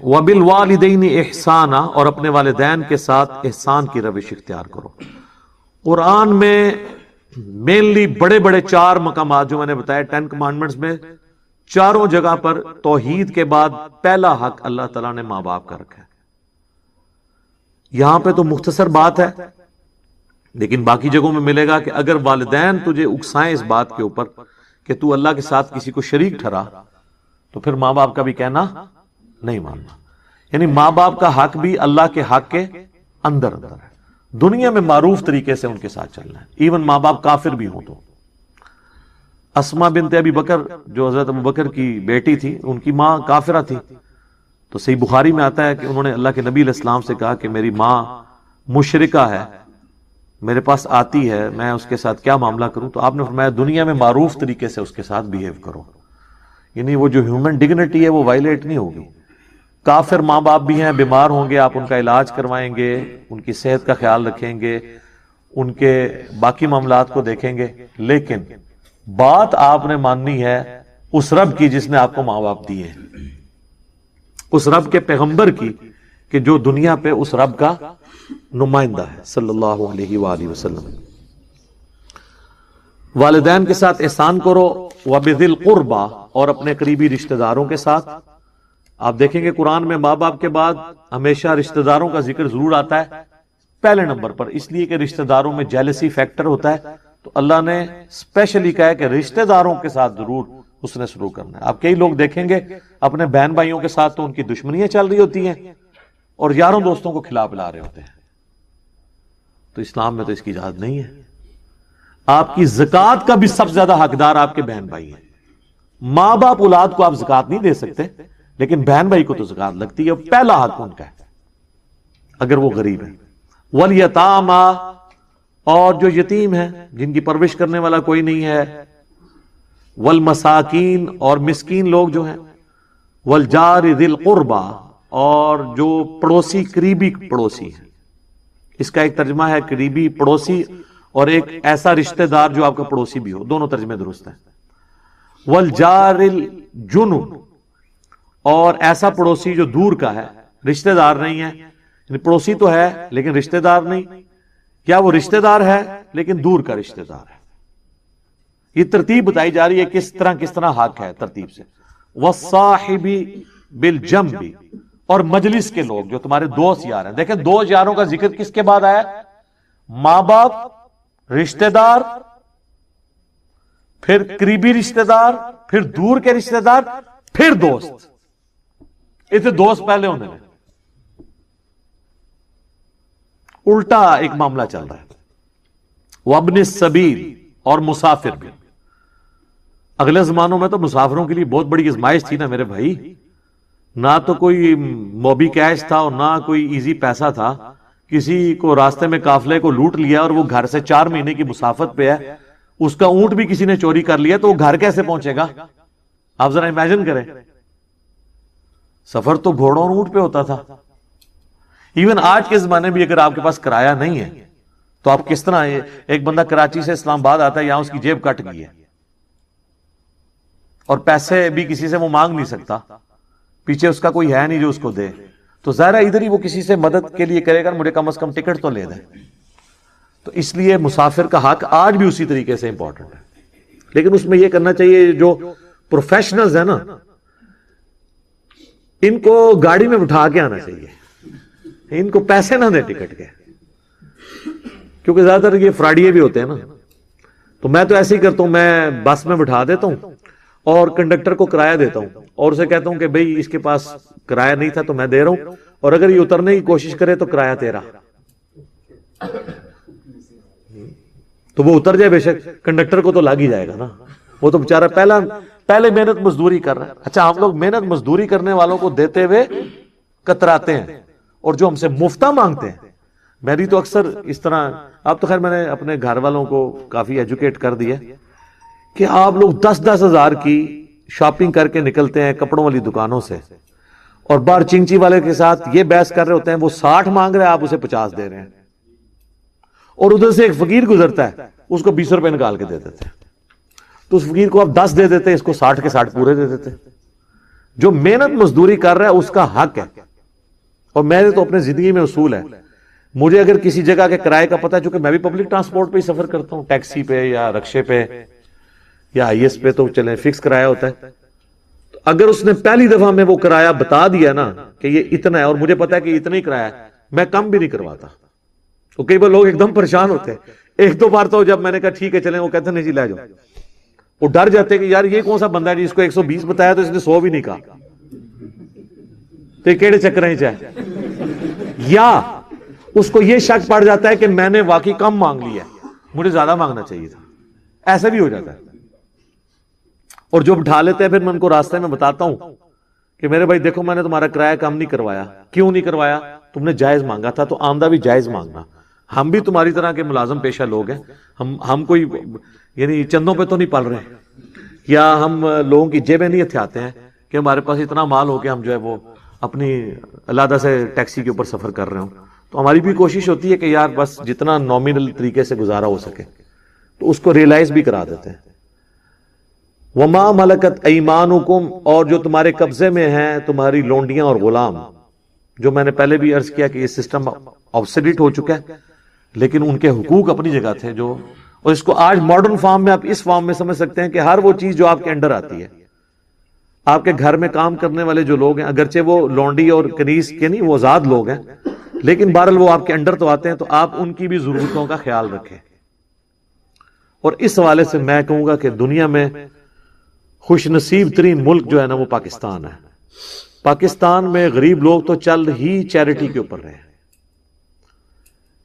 وَبِالْوَالِدَيْنِ احسانا، اور اپنے والدین کے ساتھ احسان کی روش اختیار کرو۔ قرآن میں مینلی بڑے بڑے 4 مقامات جو میں نے بتایا 10 کمانڈمنٹس میں، چاروں جگہ پر توحید کے بعد پہلا حق اللہ تعالیٰ نے ماں باپ کا رکھا ہے۔ یہاں پہ تو مختصر بات ہے، لیکن باقی جگہوں میں ملے گا کہ اگر والدین تجھے اکسائیں اس بات کے اوپر کہ تو اللہ کے ساتھ کسی کو شریک ٹھہرا، تو پھر ماں باپ کا بھی کہنا نہیں ماننا۔ یعنی ماں باپ کا حق بھی اللہ کے حق کے اندر اندر ہے۔ دنیا میں معروف طریقے سے ان کے ساتھ چلنا ہے، ایون ماں باپ کافر بھی ہوں تو۔ اسما بنت ابی بکر جو حضرت ابو بکر کی بیٹی تھی، ان کی ماں کافرہ تھی، تو صحیح بخاری میں آتا ہے کہ انہوں نے اللہ کے نبی علیہ السلام سے کہا کہ میری ماں مشرکہ ہے، میرے پاس آتی ہے، میں اس کے ساتھ کیا معاملہ کروں؟ تو آپ نے فرمایا دنیا میں معروف طریقے سے اس کے ساتھ بیہیو کرو، یعنی وہ جو ہیومن ڈگنیٹی ہے وہ وائلیٹ نہیں ہوگی۔ کافر ماں باپ بھی ہیں، بیمار ہوں گے، آپ ان کا علاج کروائیں گے، ان کی صحت کا خیال رکھیں گے، ان کے باقی معاملات کو دیکھیں گے، لیکن بات آپ نے ماننی ہے اس رب کی جس نے آپ کو ماں باپ دیے، اس رب کے پیغمبر کی کہ جو دنیا پہ اس رب کا نمائندہ ہے صلی اللہ علیہ وآلہ وسلم۔ والدین کے ساتھ احسان کرو، وَبِذِي الْقُرْبَى، اور اپنے قریبی رشتہ داروں کے ساتھ۔ آپ دیکھیں گے قرآن میں ماں باپ کے بعد ہمیشہ رشتہ داروں کا ذکر ضرور آتا ہے پہلے نمبر پر، اس لیے کہ رشتہ داروں میں جیلسی فیکٹر ہوتا ہے، تو اللہ نے اسپیشلی کہا ہے کہ رشتہ داروں کے ساتھ ضرور اس نے شروع کرنا ہے۔ آپ کئی لوگ دیکھیں گے اپنے بہن بھائیوں کے ساتھ تو ان کی دشمنیاں چل رہی ہوتی ہیں اور یاروں دوستوں کو کھلا پلا رہے ہوتے ہیں، تو اسلام میں تو اس کی اجازت نہیں ہے۔ آپ کی زکوٰۃ کا بھی سب سے زیادہ حقدار آپ کے بہن بھائی ہیں۔ ماں باپ اولاد کو آپ زکوٰۃ نہیں دے سکتے، لیکن بہن بھائی کو تو زکوٰۃ لگتی ہے، پہلا حق ان کا ہے اگر وہ غریب ہے۔ وَالْيَتَامَى، اور جو یتیم ہیں جن کی پرورش کرنے والا کوئی نہیں ہے، وَالْمَسَاكِينَ، اور مسکین لوگ جو ہیں، وَالْجَارِ ذِي الْقُرْبَى، اور جو پڑوسی قریبی پڑوسی ہیں۔ اس کا ایک ترجمہ ہے قریبی پڑوسی، اور ایک ایسا رشتہ دار جو آپ کا پڑوسی بھی ہو، دونوں ترجمے درست ہیں۔ وَالْجَارِ الْجُنُبِ، اور ایسا پڑوسی جو دور کا ہے، رشتہ دار نہیں ہے، یعنی پڑوسی تو ہے لیکن رشتہ دار نہیں، یا وہ رشتہ دار ہے لیکن دور کا رشتہ دار ہے۔ یہ ترتیب بتائی جا رہی ہے کس طرح حق ہے ترتیب سے۔ وَالصَّاحِبِ بِالْجَنبِ، اور مجلس کے لوگ جو تمہارے دوست یار ہیں۔ دیکھیں دوست یاروں کا ذکر کس کے بعد آیا؟ ماں باپ، رشتہ دار، پھر قریبی رشتہ دار، پھر دور کے رشتہ دار، پھر دوست۔ اسے دوست پہلے ہونے میں الٹا ایک معاملہ چل رہا ہے۔ وابن السبیل، اور مسافر بھی۔ اگلے زمانوں میں تو مسافروں کے لیے بہت بڑی آزمائش تھی نا میرے بھائی، نہ تو کوئی موبی کیش تھا اور نہ کوئی ایزی پیسہ تھا۔ کسی کو راستے میں قافلے کو لوٹ لیا اور وہ گھر سے 4 مہینے کی مسافت پہ ہے، اس کا اونٹ بھی کسی نے چوری کر لیا، تو وہ گھر کیسے پہنچے گا؟ آپ ذرا امیجن کریں، سفر تو گھوڑوں اور اونٹ پہ ہوتا تھا۔ ایون آج کے زمانے بھی اگر آپ کے پاس کرایہ نہیں ہے تو آپ کس طرح، ایک بندہ کراچی سے اسلام آباد آتا ہے، یہاں اس کی جیب کٹ گئی ہے اور پیسے بھی کسی سے وہ مانگ نہیں سکتا، پیچھے اس کا کوئی ہے نہیں جو اس کو دے، تو ظاہر ادھر ہی وہ کسی سے مدد کے لیے کرے گا، مجھے کم از کم ٹکٹ تو لے دے۔ تو اس لیے مسافر کا حق آج بھی اسی طریقے سے امپورٹنٹ ہے، لیکن اس میں یہ کرنا چاہیے جو پروفیشنلز ہیں نا، ان کو گاڑی میں بٹھا کے آنا چاہیے، ان کو پیسے نہ دیں ٹکٹ کے، کیونکہ زیادہ تر یہ فراڈیے بھی ہوتے ہیں نا۔ تو میں تو ایسے ہی کرتا ہوں، میں بس میں بٹھا دیتا ہوں اور کنڈکٹر کو کرایہ دیتا ہوں اور اسے کہتا ہوں کہ بھئی اس کے پاس کرایہ نہیں تھا تو میں دے رہا ہوں، اور اگر یہ اترنے کی کوشش کرے تو کرایہ تیرا، تو وہ اتر جائے، بے شک کنڈکٹر کو تو لگ ہی جائے گا نا، وہ تو بیچارہ پہلے محنت مزدوری کر رہا ہے۔ اچھا، ہم لوگ محنت مزدوری کرنے والوں کو دیتے ہوئے کتراتے ہیں، اور جو ہم سے مفتہ مانگتے ہیں، میری تو اکثر اس طرح، اب تو خیر میں نے اپنے گھر والوں کو کافی ایجوکیٹ کر دیا کہ آپ لوگ 10-10 ہزار کی شاپنگ کر کے نکلتے ہیں کپڑوں والی دکانوں سے، اور باہر چنچی والے کے ساتھ یہ بحث کر رہے ہوتے ہیں، وہ 60 مانگ رہے ہیں، آپ اسے 50 دے رہے ہیں، اور ادھر سے ایک فقیر گزرتا ہے، اس کو 20 روپے نکال کے دے دیتے ہیں، تو اس فقیر کو آپ 10 دے دیتے، اس کو 60 کے 60 پورے دے دیتے۔ جو محنت مزدوری کر رہا ہے اس کا حق ہے. اور میرے تو اپنے زندگی میں اصول ہے, مجھے اگر کسی جگہ کے کرائے کا پتہ ہے, چونکہ میں بھی پبلک ٹرانسپورٹ پہ ہی سفر کرتا ہوں, ٹیکسی پہ یا رکشے پہ یا آئی ایس پہ, تو چلیں فکس کرایہ ہوتا ہے. اگر اس نے پہلی دفعہ میں وہ کرایہ بتا دیا نا کہ یہ اتنا ہے, اور مجھے پتا ہے کہ اتنا ہی کرایہ ہے, میں کم بھی نہیں کرواتا. تو کئی بار لوگ ایک دم پریشان ہوتے ہیں. ایک دو بار تو جب میں نے کہا ٹھیک ہے چلیں, وہ کہتے ہیں نہیں جی لے جاؤ. وہ ڈر جاتے ہیں کہ یار یہ کون سا بندہ ہے جس کو 120 بتایا تو اس نے 100 بھی نہیں کہا, تو یہ کیڑے چکر ہیں چاہے. یا اس کو یہ شک پڑ جاتا ہے کہ میں نے واقعی کم مانگ لیا, مجھے زیادہ مانگنا چاہیے تھا. ایسا بھی ہو جاتا ہے. اور جو بٹھا لیتے ہیں پھر میں ان کو راستے میں بتاتا ہوں کہ میرے بھائی دیکھو میں نے تمہارا کرایہ کم نہیں کروایا. کیوں نہیں کروایا؟ تم نے جائز مانگا تھا, تو آمدہ بھی جائز مانگنا. ہم بھی تمہاری طرح کے ملازم پیشہ لوگ ہیں, ہم کوئی یعنی چندوں پہ تو نہیں پل رہے ہیں, یا ہم لوگوں کی جیبیں نہیں ہتھیاتے ہیں کہ ہمارے پاس اتنا مال ہو کہ ہم جو ہے وہ اپنی علیحدہ سے ٹیکسی کے اوپر سفر کر رہے ہوں. تو ہماری بھی کوشش ہوتی ہے کہ یار بس جتنا نومینل طریقے سے گزارا ہو سکے, تو اس کو ریئلائز بھی کرا دیتے ہیں. وما ملکت ایمانکم, اور جو تمہارے قبضے میں ہیں تمہاری لونڈیاں اور غلام, جو میں نے پہلے بھی عرض کیا کہ یہ سسٹم آبسلیٹ ہو چکا ہے, لیکن ان کے حقوق اپنی جگہ تھے. جو اور اس کو آج ماڈرن فارم میں آپ اس فارم میں سمجھ سکتے ہیں کہ ہر وہ چیز جو آپ کے انڈر آتی ہے, آپ کے گھر میں کام کرنے والے جو لوگ ہیں, اگرچہ وہ لونڈی اور کنیز کے نہیں, وہ آزاد لوگ ہیں, لیکن بہرحال وہ آپ کے انڈر تو آتے ہیں, تو آپ ان کی بھی ضرورتوں کا خیال رکھیں. اور اس حوالے سے میں کہوں گا کہ دنیا میں خوش نصیب ترین ملک جو ہے نا وہ پاکستان ہے. پاکستان میں غریب لوگ تو چل ہی چیریٹی کے اوپر رہے.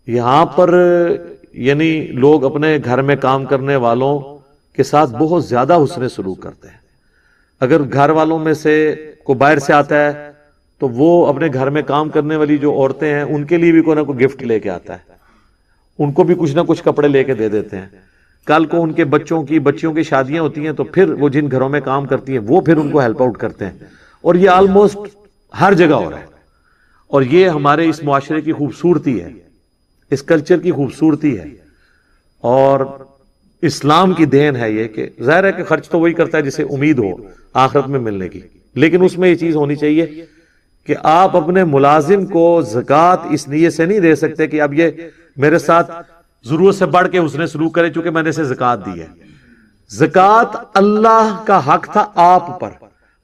یہاں پر یعنی لوگ اپنے گھر میں کام کرنے والوں کے ساتھ بہت زیادہ حسن سلوک کرتے ہیں. اگر گھر والوں میں سے کوئی باہر سے آتا ہے تو وہ اپنے گھر میں کام کرنے والی جو عورتیں ہیں ان کے لیے بھی کوئی نہ کوئی گفٹ لے کے آتا ہے, ان کو بھی کچھ نہ کچھ کپڑے لے کے دے دیتے ہیں. کل کو ان کے بچیوں کی شادیاں ہوتی ہیں تو پھر وہ جن گھروں میں کام کرتی ہیں وہ پھر ان کو ہیلپ آؤٹ کرتے ہیں. اور یہ آلموسٹ ہر جگہ ہو رہا ہے. اور یہ ہمارے اس معاشرے کی خوبصورتی ہے, اس کلچر کی خوبصورتی ہے, اور اسلام کی دین ہے یہ کہ ظاہر ہے کہ خرچ تو وہی کرتا ہے جسے امید ہو آخرت میں ملنے کی, لیکن اس میں یہ چیز ہونی چاہیے کہ آپ اپنے ملازم کو زکوٰۃ اس نیت سے نہیں دے سکتے کہ اب یہ میرے ساتھ ضرورت سے بڑھ کے اس نے سلوک کرے چونکہ میں نے اسے زکوٰۃ دی ہے. زکوٰۃ اللہ کا حق تھا آپ پر,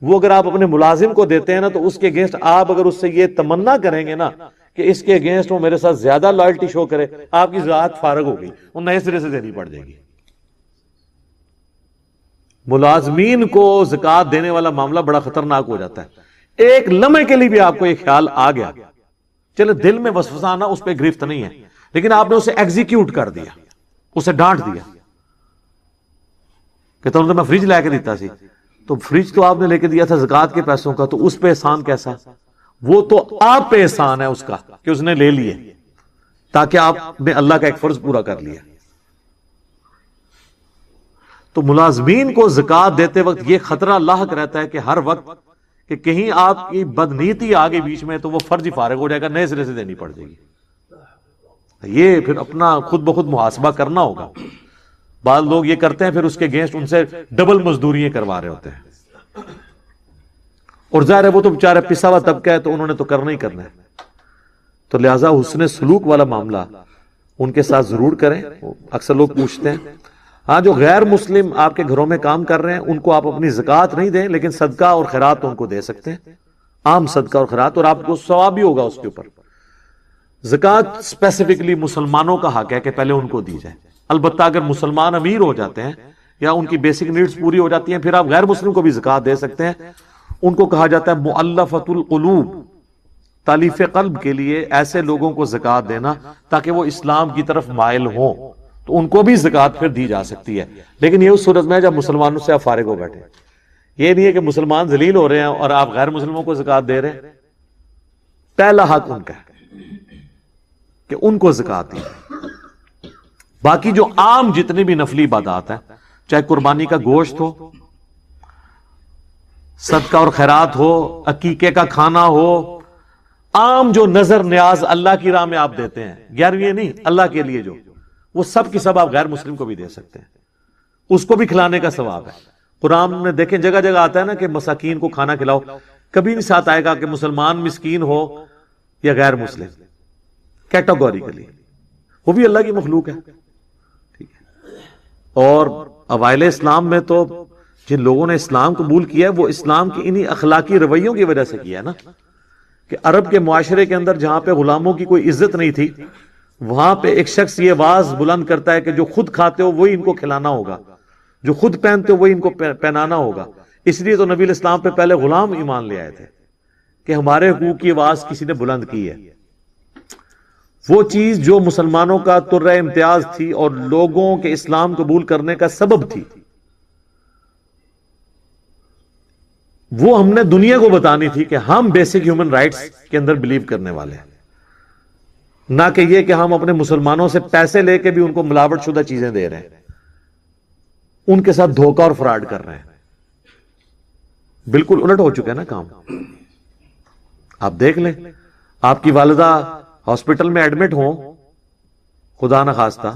وہ اگر آپ اپنے ملازم کو دیتے ہیں نا تو اس کے اگینسٹ آپ اگر اس سے یہ تمنا کریں گے نا کہ اس کے اگینسٹ وہ میرے ساتھ زیادہ لائلٹی شو کرے, آپ کی ذات فارغ ہوگی, وہ نئے سرے سے دینی پڑ جائے گی. ملازمین کو زکوٰۃ دینے والا معاملہ بڑا خطرناک ہو جاتا ہے. ایک لمحے کے لیے بھی آپ کو یہ خیال آ گیا, چلے دل میں وسوسہ آنا اس پہ گرفت نہیں ہے, لیکن آپ نے اسے ایگزیکیوٹ کر دیا, اسے ڈانٹ دیا کہ تو میں فریج لے کے دیتا سی, تو فریج تو آپ نے لے کے دیا تھا زکوٰۃ کے پیسوں کا, تو اس پہ احسان کیسا؟ وہ تو آپ پہ احسان ہے اس کا کہ اس نے لے لیے تاکہ آپ نے اللہ کا ایک فرض پورا کر لیا. تو ملازمین کو زکوٰۃ دیتے وقت یہ خطرہ لاحق رہتا ہے کہ ہر وقت کہ کہیں آپ کی بدنیتی آگے بیچ میں تو وہ فرض ہی فارغ ہو جائے گا, نئے سرے سے دینی پڑ جائے گی. یہ پھر اپنا خود بخود محاسبہ کرنا ہوگا. بعض لوگ یہ کرتے ہیں پھر اس کے اگینسٹ ان سے ڈبل مزدوریاں کروا رہے ہوتے ہیں, اور ظاہر ہے وہ تو بیچارہ پسا ہوا طبقہ ہے تو انہوں نے تو کرنا ہی کرنا ہے. تو لہٰذا حسن سلوک والا معاملہ ان کے ساتھ ضرور کریں. اکثر لوگ پوچھتے ہیں, ہاں جو غیر مسلم آپ کے گھروں میں کام کر رہے ہیں ان کو آپ اپنی زکوٰۃ نہیں دیں, لیکن صدقہ اور خیرات تو ان کو دے سکتے ہیں, عام صدقہ اور خیرات, اور آپ کو ثواب بھی ہوگا اس کے اوپر. زکوٰۃ اسپیسیفکلی مسلمانوں کا حق ہے کہ پہلے ان کو دی جائے. البتہ اگر مسلمان امیر ہو جاتے ہیں یا ان کی بیسک نیڈز پوری ہو جاتی ہیں پھر آپ غیر مسلم کو بھی زکوٰۃ دے سکتے ہیں. ان کو کہا جاتا ہے مؤلفۃ القلوب, تالیف قلب کے لیے ایسے لوگوں کو زکوٰۃ دینا تاکہ وہ اسلام کی طرف مائل ہوں, تو ان کو بھی زکوٰۃ پھر دی جا سکتی ہے. لیکن یہ اس صورت میں جب مسلمانوں سے آپ فارغ ہو بیٹھے, یہ نہیں ہے کہ مسلمان ذلیل ہو رہے ہیں اور آپ غیر مسلموں کو زکوٰۃ دے رہے ہیں. پہلا حق ان کا ہے کہ ان کو زکوٰۃ دی. باقی جو عام جتنے بھی نفلی عبادات ہیں, چاہے قربانی کا گوشت ہو, صدقہ اور خیرات ہو, عقیقے کا کھانا ہو, عام جو نظر نیاز اللہ کی راہ میں آپ دیتے ہیں 11ویں نہیں اللہ کے لیے, جو وہ سب کی سب آپ غیر مسلم کو بھی دے سکتے ہیں, اس کو بھی کھلانے کا ثواب ہے. قرآن میں دیکھیں جگہ جگہ آتا ہے نا کہ مساکین کو کھانا کھلاؤ، کبھی نہیں ساتھ آئے گا کہ مسلمان مسکین ہو یا غیر مسلم، کیٹاگوریکلی، وہ بھی اللہ کی مخلوق ہے، ٹھیک ہے۔ اور اوائل اسلام میں تو جن لوگوں نے اسلام قبول کیا ہے وہ اسلام کی انہی اخلاقی رویوں کی وجہ سے کیا ہے نا، کہ عرب کے معاشرے کے اندر جہاں پہ غلاموں کی کوئی عزت نہیں تھی، وہاں پہ ایک شخص یہ آواز بلند کرتا ہے کہ جو خود کھاتے ہو وہی ان کو کھلانا ہوگا، جو خود پہنتے ہو وہی ان کو پہنانا ہوگا۔ اس لیے تو نبی علیہ السلام پہ پہلے غلام ایمان لے آئے تھے کہ ہمارے حقوق کی آواز کسی نے بلند کی ہے۔ وہ چیز جو مسلمانوں کا ترہ امتیاز تھی اور لوگوں کے اسلام قبول کرنے کا سبب تھی، وہ ہم نے دنیا کو بتانی تھی کہ ہم بیسک ہیومن رائٹس کے اندر بلیو کرنے والے ہیں، نہ کہ یہ کہ ہم اپنے مسلمانوں سے پیسے لے کے بھی ان کو ملاوٹ شدہ چیزیں دے رہے ہیں، ان کے ساتھ دھوکہ اور فراڈ کر رہے ہیں۔ بالکل الٹ ہو چکا ہے نا کام۔ آپ دیکھ لیں، آپ کی والدہ ہاسپٹل میں ایڈمٹ ہوں خدا نخواستہ،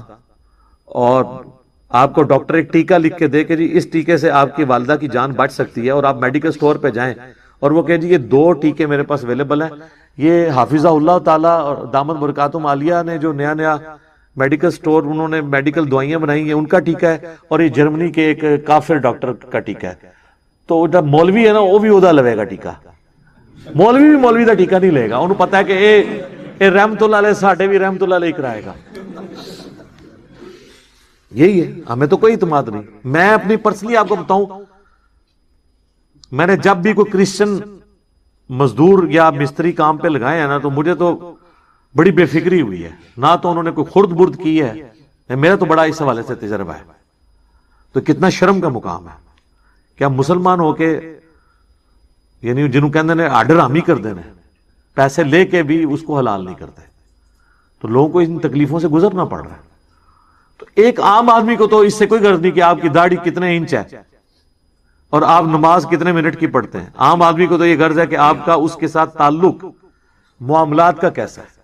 اور آپ کو ڈاکٹر ایک ٹیکہ لکھ کے دے کہ جی اس ٹیکے سے آپ کی والدہ کی جان بچ سکتی ہے، اور آپ میڈیکل سٹور پہ جائیں اور وہ کہ جی یہ 2 ٹیکے میرے پاس اویلیبل ہیں، یہ حافظہ اللہ تعالیٰ اور دامت برکاتہم عالیہ نے جو نیا نیا میڈیکل سٹور انہوں نے میڈیکل دوائیاں بنائی ہیں ان کا ٹیکہ ہے، اور یہ جرمنی کے ایک کافر ڈاکٹر کا ٹیکہ ہے، تو جب مولوی ہے نا وہ بھی ادا لوے گا ٹیکہ، مولوی بھی مولوی کا ٹیکہ نہیں لے گا، انہوں پتا ہے کہ اے رحمت اللہ علیہ ساڈے بھی رحمت اللہ علیہ کرائے گا۔ یہی ہے، ہمیں تو کوئی اعتماد نہیں۔ میں اپنی پرسنلی آپ کو بتاؤں، میں نے جب بھی کوئی کرسچن مزدور یا مستری کام پہ لگائے ہیں نا تو مجھے تو بڑی بے فکری ہوئی ہے، نہ تو انہوں نے کوئی خرد برد کی ہے، میرا تو بڑا اس حوالے سے تجربہ ہے۔ تو کتنا شرم کا مقام ہے کہ ہم مسلمان ہو کے، یعنی جنہوں کہندے نے آرڈر ہی کر دینے، پیسے لے کے بھی اس کو حلال نہیں کرتے، تو لوگوں کو ان تکلیفوں سے گزرنا پڑ رہا ہے۔ تو ایک عام آدمی کو تو اس سے کوئی غرض نہیں کہ آپ کی داڑھی کتنے انچ ہے اور آپ نماز کتنے منٹ کی پڑھتے ہیں، عام آدمی کو تو یہ غرض ہے کہ آپ کا اس کے ساتھ تعلق معاملات کا کیسا ہے۔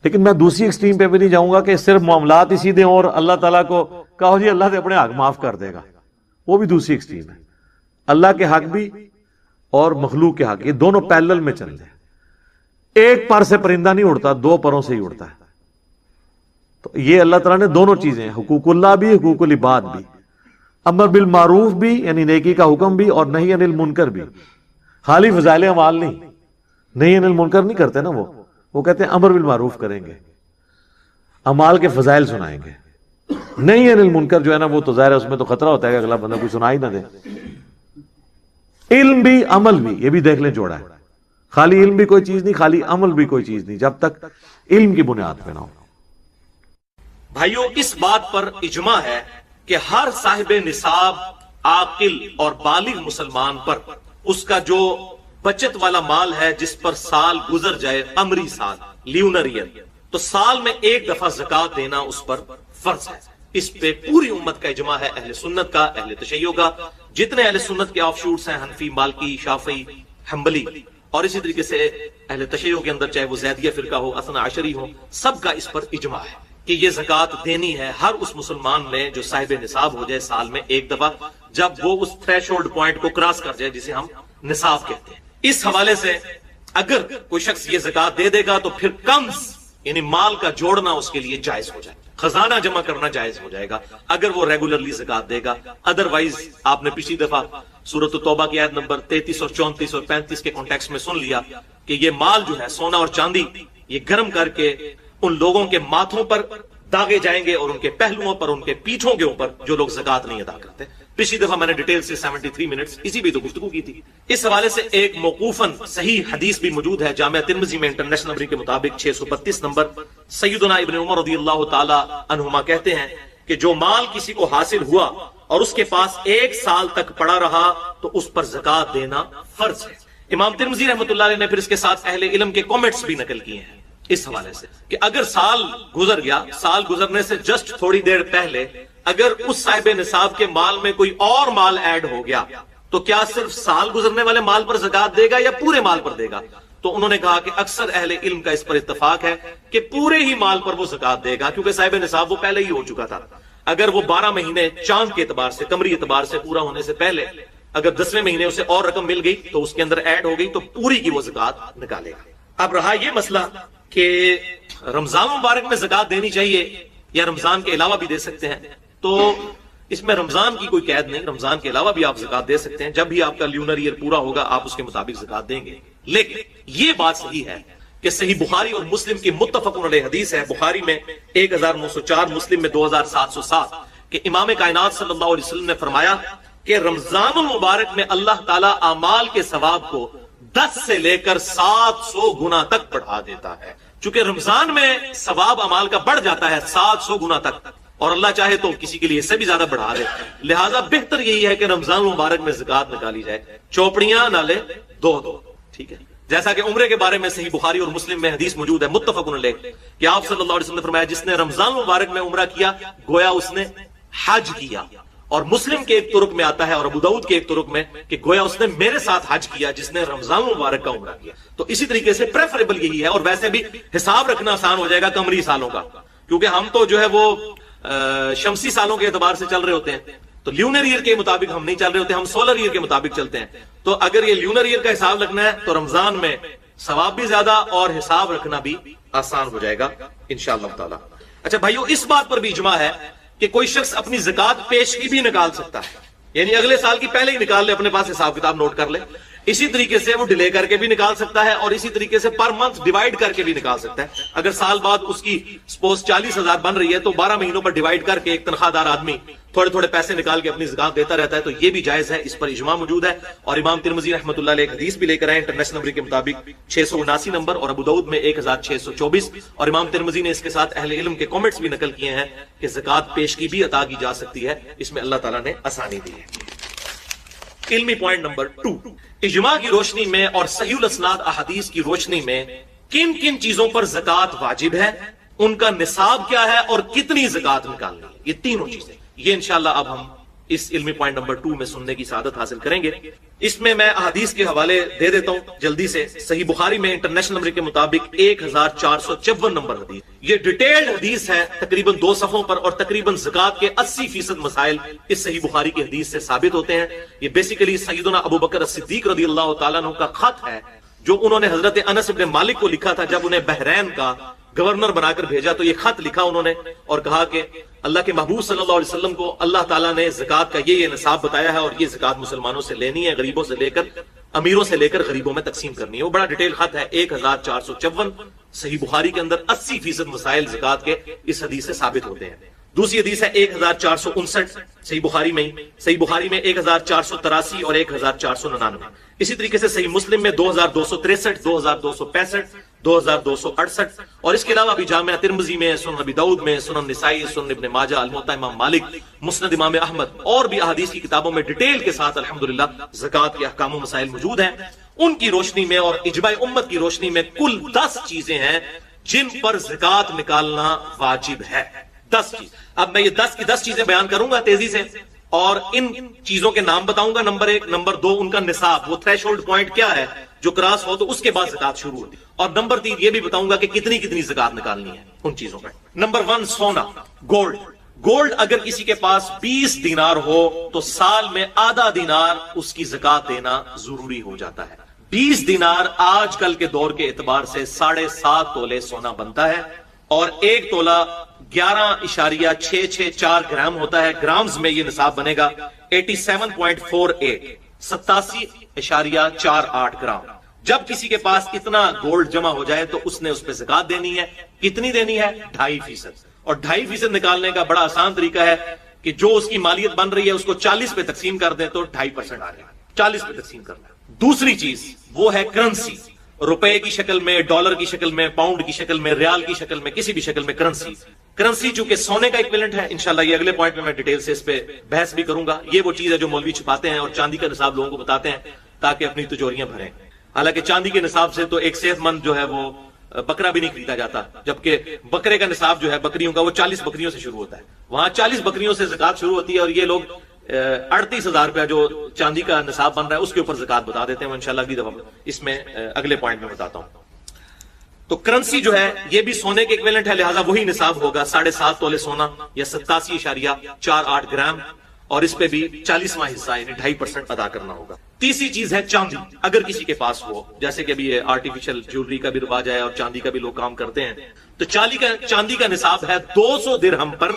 لیکن میں دوسری ایکسٹریم پہ بھی نہیں جاؤں گا کہ صرف معاملات ہی سیدھے اور اللہ تعالیٰ کو کہو جی اللہ سے اپنے حق معاف کر دے گا، وہ بھی دوسری ایکسٹریم ہے۔ اللہ کے حق بھی اور مخلوق کے حق، یہ دونوں پیرلل میں چل رہے ہیں۔ ایک پر سے پرندہ نہیں اڑتا، 2 پروں سے ہی اڑتا ہے۔ تو یہ اللہ تعالیٰ نے دونوں چیزیں، حقوق اللہ بھی، حقوق العباد بھی، امر بالمعروف بھی یعنی نیکی کا حکم بھی، اور نہی عن المنکر بھی۔ خالی فضائل اعمال نہیں، نہی عن المنکر نہیں کرتے نا، وہ کہتے ہیں امر بالمعروف کریں گے، اعمال کے فضائل سنائیں گے۔ نہی عن المنکر جو ہے نا وہ تو ظاہر ہے اس میں تو خطرہ ہوتا ہے کہ اگلا بندہ کوئی سنا ہی نہ دے۔ علم بھی عمل بھی، یہ بھی دیکھ لیں جوڑا ہے، خالی علم بھی کوئی چیز نہیں، خالی عمل بھی کوئی چیز نہیں جب تک علم کی بنیاد پہ نہ ہو۔ بھائیو، اس بات پر اجماع ہے کہ ہر صاحب نصاب عاقل اور بالغ مسلمان پر اس کا جو بچت والا مال ہے جس پر سال گزر جائے، قمری سال، لیونر ایئر، تو سال میں 1 دفعہ زکوٰۃ دینا اس پر فرض ہے۔ اس پہ پوری امت کا اجماع ہے، اہل سنت کا، اہل تشیع کا، جتنے اہل سنت کے آف شوٹس ہیں، حنفی، مالکی، شافعی، حنبلی، اور اسی طریقے سے اہل تشیع کے اندر چاہے وہ زیدیہ فرقہ ہو، اثنا عشری ہو، سب کا اس پر اجماع ہے کہ یہ زکوٰۃ دینی ہے ہر اس مسلمان نے جو صاحب نصاب ہو جائے سال میں 1 دفعہ، جب وہ اس تھریش ہولڈ پوائنٹ کو کراس کر جائے جسے ہم نصاب کہتے ہیں۔ اس حوالے سے اگر کوئی شخص یہ زکوٰۃ دے دے گا تو پھر کنز یعنی مال کا جوڑنا اس کے لیے جائز ہو جائے، خزانہ جمع کرنا جائز ہو جائے گا اگر وہ ریگولرلی زکوٰۃ دے گا۔ ادروائز آپ نے پچھلی دفعہ سورۃ التوبہ کی آیت نمبر 33 اور 34 اور 35 کے کانٹیکسٹ میں سن لیا کہ یہ مال جو ہے سونا اور چاندی، یہ گرم کر کے ان لوگوں کے ماتھوں پر داغے جائیں گے اور ان کے پہلوؤں پر، ان کے پیٹھوں کے اوپر جو لوگ زکوٰۃ نہیں ادا کرتے۔ پچھلی دفعہ میں نے ڈیٹیل سے 73 منٹس اسی بھی تو گفتگو کی تھی۔ اس حوالے سے ایک موقوفاً صحیح حدیث بھی موجود ہے جامعہ ترمذی میں انٹرنیشنل نمبر کے مطابق 632 نمبر، سیدنا ابن عمر رضی اللہ تعالی عنہما کہتے ہیں کہ جو مال کسی کو حاصل ہوا اور اس کے پاس 1 سال تک پڑا رہا تو اس پر زکوٰۃ دینا فرض ہے۔ امام ترمذی رحمۃ اللہ علیہ نے پھر اس کے ساتھ اہل علم کے کامنٹس بھی نقل کیے ہیں اس حوالے سے کہ اگر سال گزر گیا، سال گزرنے سے جسٹ تھوڑی دیر پہلے اگر اس صاحب نصاب کے مال میں کوئی اور مال ایڈ ہو گیا تو کیا صرف سال گزرنے والے مال پر زکوٰۃ دے گا یا پورے مال پر دے گا؟ تو انہوں نے کہا کہ اکثر اہل علم کا اس پر اتفاق ہے کہ پورے ہی مال پر وہ زکوٰۃ دے گا، کیونکہ صاحب نصاب وہ پہلے ہی ہو چکا تھا۔ اگر وہ 12 مہینے چاند کے اعتبار سے قمری اعتبار سے پورا ہونے سے پہلے اگر 10ویں مہینے اسے اور رقم مل گئی تو اس کے اندر ایڈ ہو گئی تو پوری کی وہ زکات نکالے گا. اب رہا یہ مسئلہ کہ رمضان مبارک میں زکات دینی چاہیے یا رمضان کے علاوہ بھی دے سکتے ہیں، تو اس میں رمضان کی کوئی قید نہیں، رمضان کے علاوہ بھی آپ زکات دے سکتے ہیں. جب بھی آپ کا لیونر ایئر پورا ہوگا آپ اس کے مطابق زکات دیں گے. لیکن یہ بات صحیح ہے کہ صحیح بخاری اور مسلم کی متفق علیہ حدیث ہے، بخاری میں 1904، مسلم میں 2707، کہ امام کائنات صلی اللہ علیہ وسلم نے فرمایا کہ رمضان المبارک میں اللہ تعالیٰ اعمال کے ثواب کو 10 سے لے کر 700 گنا تک بڑھا دیتا ہے. چونکہ رمضان میں ثواب اعمال کا بڑھ جاتا ہے 700 گنا تک، اور اللہ چاہے تو کسی کے لیے اس سے بھی زیادہ بڑھا دے. لہٰذا بہتر یہی ہے کہ رمضان مبارک میں زکات نکالی جائے. چوپڑیاں نالے دو، ٹھیک ہے. جیسا کہ عمرے کے بارے میں صحیح بخاری اور مسلم میں حدیث موجود ہے متفق علیہ کہ آپ صلی اللہ علیہ وسلم نے فرمایا جس نے رمضان مبارک میں عمرہ کیا گویا اس نے حج کیا. اور مسلم کے ایک طرق میں آتا ہے اور ابو داؤد کے ایک طرق میں کہ گویا اس نے میرے ساتھ حج کیا جس نے رمضان مبارک کا عمرہ کیا. تو اسی طریقے سے پریفریبل یہی ہے. اور ویسے بھی حساب رکھنا آسان ہو جائے گا قمری سالوں کا، کیونکہ ہم تو جو ہے وہ شمسی سالوں کے اعتبار سے چل رہے ہوتے ہیں، تو لیونر ایئر کے مطابق ہم نہیں چل رہے ہوتے، ہم سولر ایئر کے مطابق چلتے ہیں. تو اگر یہ لیونر ایئر کا حساب رکھنا ہے تو رمضان میں ثواب بھی زیادہ اور حساب رکھنا بھی آسان ہو جائے گا انشاءاللہ تعالی. اچھا بھائیو، اس بات پر بھی اجماع ہے کہ کوئی شخص اپنی زکات پیشگی بھی نکال سکتا ہے، یعنی اگلے سال کی پہلے ہی نکال لے، اپنے پاس حساب کتاب نوٹ کر لے. اسی طریقے سے وہ ڈیلے کر کے بھی نکال سکتا ہے اور اسی طریقے سے پر منتھ ڈیوائڈ کر کے بھی نکال سکتا ہے. اگر سال بعد اس کی سپوز 40,000 بن رہی ہے تو 12 مہینوں پر ڈیوائڈ کر کے ایک تنخواہ دار آدمی تھوڑے تھوڑے پیسے نکال کے اپنی زکات دیتا رہتا ہے، تو یہ بھی جائز ہے. اس پر اجماع موجود ہے. اور امام ترمذی رحمۃ اللہ علیہ ایک حدیث بھی لے کر آئے انٹرنیشنل نمبر کے مطابق 679 نمبر، اور ابو داؤد میں 1624، اور امام ترمذی نے اس کے ساتھ اہل علم کے کامنٹس بھی نقل کیے ہیں کہ زکات پیشگی بھی عطا کی جا سکتی ہے، اس میں اللہ تعالیٰ نے آسانی دی ہے. علمی پوائنٹ نمبر 2، اجماع کی روشنی میں اور صحیح الاسناد احادیث کی روشنی میں کن کن چیزوں پر زکات واجب ہے، ان کا نصاب کیا ہے اور کتنی زکات نکالنی ہے. یہ تینوں چیزیں یہ انشاءاللہ اب ہم اس علمی پوائنٹ نمبر 2 میں سننے کی سعادت حاصل کریں گے. اس میں احادیث کے حوالے دے دیتا ہوں جلدی سے. صحیح بخاری میں انٹرنیشنل نمبر کے مطابق 1454 نمبر حدیث، یہ ڈیٹیلڈ حدیث ہے تقریباً 2 صفحوں پر، اور تقریباً زکات کے 80% مسائل اس صحیح بخاری کی حدیث سے ثابت ہوتے ہیں. یہ بیسیکلی سیدنا ابو بکر الصدیق رضی اللہ تعالیٰ عنہ کا خط ہے جو انہوں نے حضرت انس بن مالک کو لکھا تھا جب انہیں بحرین کا گورنر بنا کر بھیجا. تو یہ خط لکھا انہوں نے اور کہا کہ اللہ کے محبوب صلی اللہ علیہ وسلم کو اللہ تعالیٰ نے زکات کا یہ نصاب بتایا ہے اور یہ زکات مسلمانوں سے لینی ہے، غریبوں سے لے کر امیروں سے لے کر غریبوں میں تقسیم کرنی ہے. وہ بڑا ڈیٹیل خط ہے 1454. صحیح بخاری کے اندر 80% مسائل زکات کے اس حدیث سے ثابت ہوتے ہیں. دوسری حدیث ہے 1459 صحیح بخاری میں 1483 اور 1499. اسی طریقے سے صحیح مسلم میں 2263، 2265، 2268، اور اس کے علاوہ بھی جامعہ ترمذی میں، سنن ابی داؤد میں، سنن نسائی، سنن ابن ماجہ، الموطا امام مالک، مسند امام احمد اور بھی احادیث کی کتابوں میں ڈیٹیل کے ساتھ الحمدللہ زکات کے احکام و مسائل موجود ہیں. ان کی روشنی میں اور اجماع امت کی روشنی میں کل 10 چیزیں ہیں جن پر زکات نکالنا واجب ہے. 10 چیز. اب میں یہ 10 کی 10 چیزیں بیان کروں گا تیزی سے اور ان چیزوں کے نام بتاؤں گا. نمبر 1، نمبر 2 ان کا نصاب، وہ تھریش ہولڈ پوائنٹ کیا ہے جو کراس ہو تو اس کے بعد زکات شروع ہوتی، اور نمبر 3 یہ بھی بتاؤں گا کہ کتنی کتنی زکات نکالنی ہے ان چیزوں پر. نمبر 1 سونا، گولڈ. گولڈ اگر کسی کے پاس 20 دینار ہو تو سال میں آدھا دینار اس کی زکات دینا ضروری ہو جاتا ہے. 20 دینار آج کل کے دور کے اعتبار سے 7.5 تولے سونا بنتا ہے، اور 1 تولہ 11.664 گرام ہوتا ہے. گرامز میں یہ نصاب بنے گا 87.48، 87.48 گرام. جب کسی کے پاس اتنا گولڈ جمع ہو جائے تو اس نے اس پہ زکات دینی ہے. کتنی دینی ہے؟ 2.5%. اور 2.5% نکالنے کا بڑا آسان طریقہ ہے کہ جو اس کی مالیت بن رہی ہے اس کو 40 پہ تقسیم کر دیں تو 2.5% آ جائے گا. 40 پہ تقسیم کرنا. دوسری چیز وہ ہے کرنسی، روپے کی شکل میں، ڈالر کی شکل میں، پاؤنڈ کی شکل میں، ریال کی شکل میں، کسی بھی شکل میں کرنسی. کرنسی چونکہ سونے کا ایکویلنٹ ہے، انشاءاللہ یہ اگلے پوائنٹ میں ڈیٹیل سے اس پہ بحث بھی کروں گا. یہ وہ چیز ہے جو مولوی چھپاتے ہیں اور چاندی کا نصاب لوگوں کو بتاتے ہیں تاکہ اپنی تجوریاں بھریں. حالانکہ چاندی کے نصاب سے تو ایک صحت مند جو ہے وہ بکرا بھی نہیں خریدا جاتا، جبکہ بکرے کا نصاب جو ہے بکریوں کا وہ 40 بکریوں سے شروع ہوتا ہے. وہاں 40 بکریوں سے زکات شروع ہوتی ہے اور یہ لوگ 38,000 روپیہ جو چاندی کا نصاب بن رہا ہے اس کے اوپر زکات بتا دیتے ہیں. وہ انشاءاللہ اگلی دفعہ اس میں اگلے پوائنٹ میں بتاتا ہوں. تو کرنسی جو ہے یہ بھی سونے کے ایکویلنٹ ہے، لہٰذا وہی نصاب ہوگا 7.5 تولے سونا یا 87.48 گرام، اور اس پہ بھی 40واں حصہ یعنی 2.5% ادا کرنا ہوگا۔ تیسری چیز ہے چاندی، اگر کسی کے پاس ہو، جیسے کہ ابھی یہ آرٹیفیشل جیولری کا بھی رواج ہے اور چاندی کا بھی لوگ کام کرتے ہیں، تو چاندی کا نصاب ہے 200 درہم پر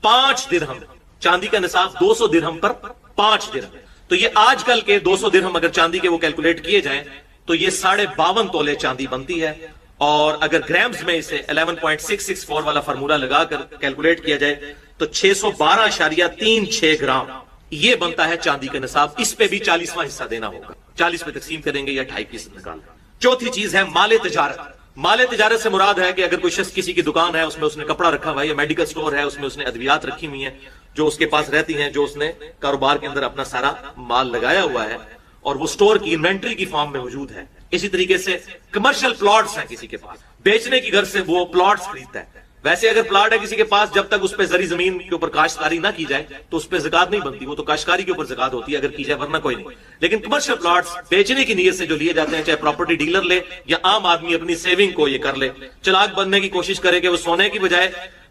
5 درہم، چاندی کا نصاب 200 درہم پر 5 درہم۔ تو یہ آج کل کے 200 درہم اگر چاندی کے وہ کیلکولیٹ کیے جائیں تو یہ 52.5 تولے چاندی بنتی ہے، اور اگر گرامز میں اسے 11.664 والا فارمولا لگا کر کیلکولیٹ کیا جائے تو 612.36 گرام یہ بنتا ہے چاندی کا نصاب۔ اس پہ بھی 40واں حصہ دینا ہوگا، 40 پہ تقسیم کریں گے یا 2.5% نکالنا۔ چوتھی چیز ہے مال تجارت۔ مال تجارت سے مراد ہے کہ اگر کوئی شخص کسی کی دکان ہے، اس میں اس نے کپڑا رکھا ہوا ہے، یا میڈیکل سٹور ہے، اس میں اس نے ادویات رکھی ہوئی ہیں جو اس کے پاس رہتی ہیں، جو اس نے کاروبار کے اندر اپنا سارا مال لگایا ہوا ہے اور وہ سٹور کی انوینٹری کی فارم میں موجود ہے۔ اسی طریقے سے کمرشل پلاٹس ہیں کسی کے پاس، بیچنے کی غرض سے وہ پلاٹس خریدتا ہے۔ ویسے اگر پلاٹ ہے کسی کے پاس، جب تک اس پہ زرعی زمین کے اوپر کاشتکاری نہ کی جائے تو اس پہ زکات نہیں بنتی، وہ تو کاشتکاری کے اوپر زکات ہوتی ہے اگر کی جائے، ورنہ کوئی نہیں۔ لیکن کمرشل پلاٹس بیچنے کی نیت سے جو لیے جاتے ہیں، چاہے پراپرٹی ڈیلر لے یا عام آدمی اپنی سیونگ کو یہ کر لے، چلاک بننے کی کوشش کرے کہ وہ سونے کی بجائے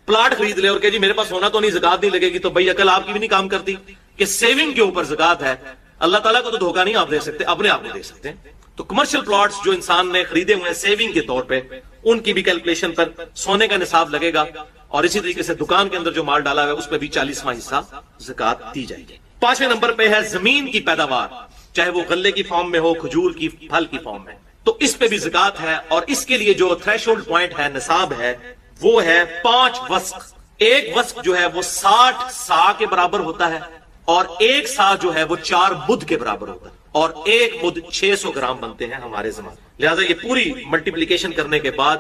پلاٹ خرید لے اور کہ جی میرے پاس سونا تو نہیں، زکات نہیں لگے گی، تو بھائی عقل آپ کی بھی نہیں کام کرتی کہ سیونگ کے اوپر زکات ہے۔ اللہ تعالیٰ کو تو دھوکہ نہیں آپ دے سکتے، اپنے آپ کو دے سکتے ہیں۔ تو کمرشل پلاٹس جو انسان نے خریدے ہوئے ہیں سیونگ کے طور پہ، ان کی بھی کیلکولیشن پر سونے کا نصاب لگے گا، اور اسی طریقے سے دکان کے اندر جو مال ڈالا ہوا ہے اس پہ بھی 40واں حصہ زکات دی جائے گی۔ 5ویں نمبر پہ ہے زمین کی پیداوار، چاہے وہ غلے کی فارم میں ہو، کھجور کی پھل کی فارم میں، تو اس پہ بھی زکات ہے، اور اس کے لیے جو تھریش ہولڈ پوائنٹ ہے، نصاب ہے، وہ ہے 5 وسق۔ ایک وسق جو ہے وہ 60 سا کے برابر ہوتا ہے، اور ایک سا جو ہے وہ 4 مد کے برابر ہوتا ہے، اور ایک مد 600 گرام بنتے ہیں ہمارے زمانے۔ لہذا یہ پوری ملٹیپلیکیشن کرنے کے بعد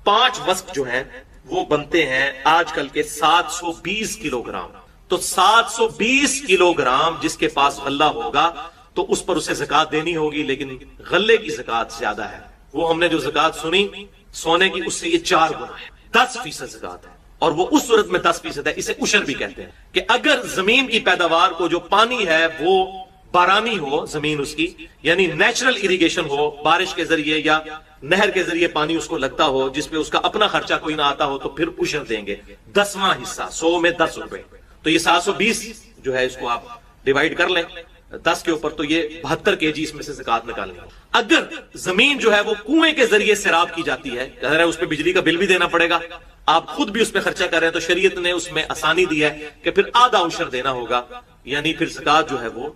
5 وسق جو ہیں وہ بنتے ہیں آج کل کے 720 کلو گرام۔ تو 720 کلو گرام جس کے پاس غلہ ہوگا تو اس پر اسے زکات دینی ہوگی، لیکن غلے کی زکات زیادہ ہے۔ وہ ہم نے جو زکات سنی سونے کی، اس سے یہ 4 گنا ہے، 10% زکات ہے، اور وہ اس صورت میں 10% ہے، اسے عشر بھی کہتے ہیں، کہ اگر زمین کی پیداوار کو جو پانی ہے وہ بارانی ہو، زمین اس کی یعنی نیچرل اریگیشن ہو، بارش کے ذریعے یا نہر کے ذریعے پانی اس کو لگتا ہو، جس پہ اس کا اپنا خرچہ کوئی نہ آتا ہو، تو پھر عشر دیں گے 10واں حصہ، 100 میں 10 روپے۔ تو یہ 720 جو ہے اس کو آپ ڈیوائیڈ کر لیں 10 کے اوپر، تو یہ 72 kg اس میں سے زکات نکالنی ہے۔ اگر زمین جو ہے وہ کنویں کے ذریعے سیراب کی جاتی ہے، ظاہر ہے اس پہ بجلی کا بل بھی دینا پڑے گا، آپ خود بھی اس پہ خرچہ کر رہے ہیں، تو شریعت نے اس میں آسانی دی ہے کہ پھر آدھا عشر دینا ہوگا، یعنی پھر زکات جو ہے وہ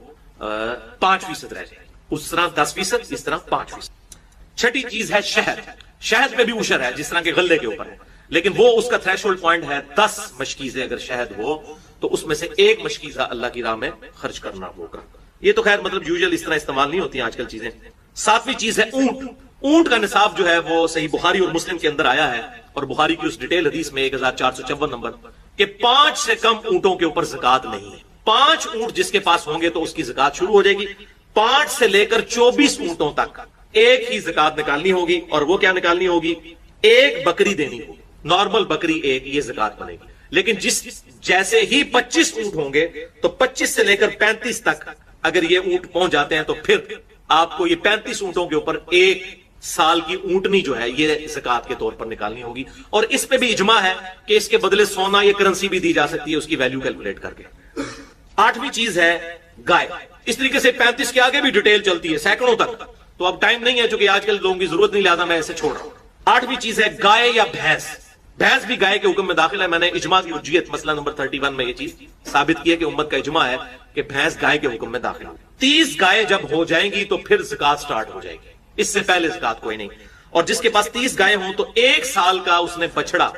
5% رہ جائے، اس طرح 10%، اس طرح 5%۔ چھٹی چیز ہے شہد۔ شہد پہ بھی عشر ہے جس طرح کے غلے کے اوپر ہے، لیکن وہ اس کا تھریش ہولڈ پوائنٹ ہے 10 مشکیزیں اگر شہد ہو تو اس میں سے 1 مشکیزہ اللہ کی راہ میں خرچ کرنا ہوگا۔ یہ تو خیر مطلب یوزل اس طرح استعمال نہیں ہوتی ہیں آج کل چیزیں۔ 7ویں چیز ہے اونٹ۔ اونٹ کا نصاب جو ہے وہ صحیح بخاری اور مسلم کے اندر آیا ہے، اور بخاری کی اس ڈیٹیل حدیث میں 1454 نمبر کہ 5 سے کم اونٹوں کے اوپر زکات نہیں ہے۔ 5 اونٹ جس کے پاس ہوں گے تو اس کی زکات شروع ہو جائے گی۔ 5 سے لے کر 24 اونٹوں تک ایک ہی زکات نکالنی ہوگی، اور وہ کیا نکالنی ہوگی؟ ایک بکری دینی ہوگی، نارمل بکری ایک، یہ زکات بنے گی۔ لیکن جیسے ہی 25 اونٹ ہوں گے تو 25 سے لے کر 35 تک اگر یہ اونٹ پہنچ جاتے ہیں تو پھر آپ کو یہ 35 اونٹوں کے اوپر 1 سال کی اونٹنی جو ہے یہ زکات کے طور پر نکالنی ہوگی، اور اس پہ بھی اجماع ہے کہ اس کے بدلے سونا یا کرنسی بھی دی جا سکتی ہے اس کی ویلیو کیلکولیٹ کر کے۔ 8ویں چیز ہے گائے۔ اس طریقے سے 35 کے آگے بھی ڈیٹیل چلتی ہے سینکڑوں تک، تو اب ٹائم نہیں ہے چونکہ آج کل لوگوں کی ضرورت نہیں، لہذا میں اسے چھوڑ رہا ہوں۔ 8ویں چیز ہے گائے یا بھینس۔ بھینس بھی گائے کے حکم میں داخل ہے۔ میں نے اجماع کی حجیت مسئلہ نمبر 31 میں یہ چیز ثابت کی ہے کہ امت کا اجماع ہے کہ بھینس گائے کے حکم میں داخل ہے۔ 30 گائے جب ہو جائیں گی تو پھر زکات سٹارٹ ہو جائے گی، اس سے پہلے زکات کوئی نہیں۔ اور جس کے پاس 30 گائے ہوں تو 1 سال کا اس نے بچڑا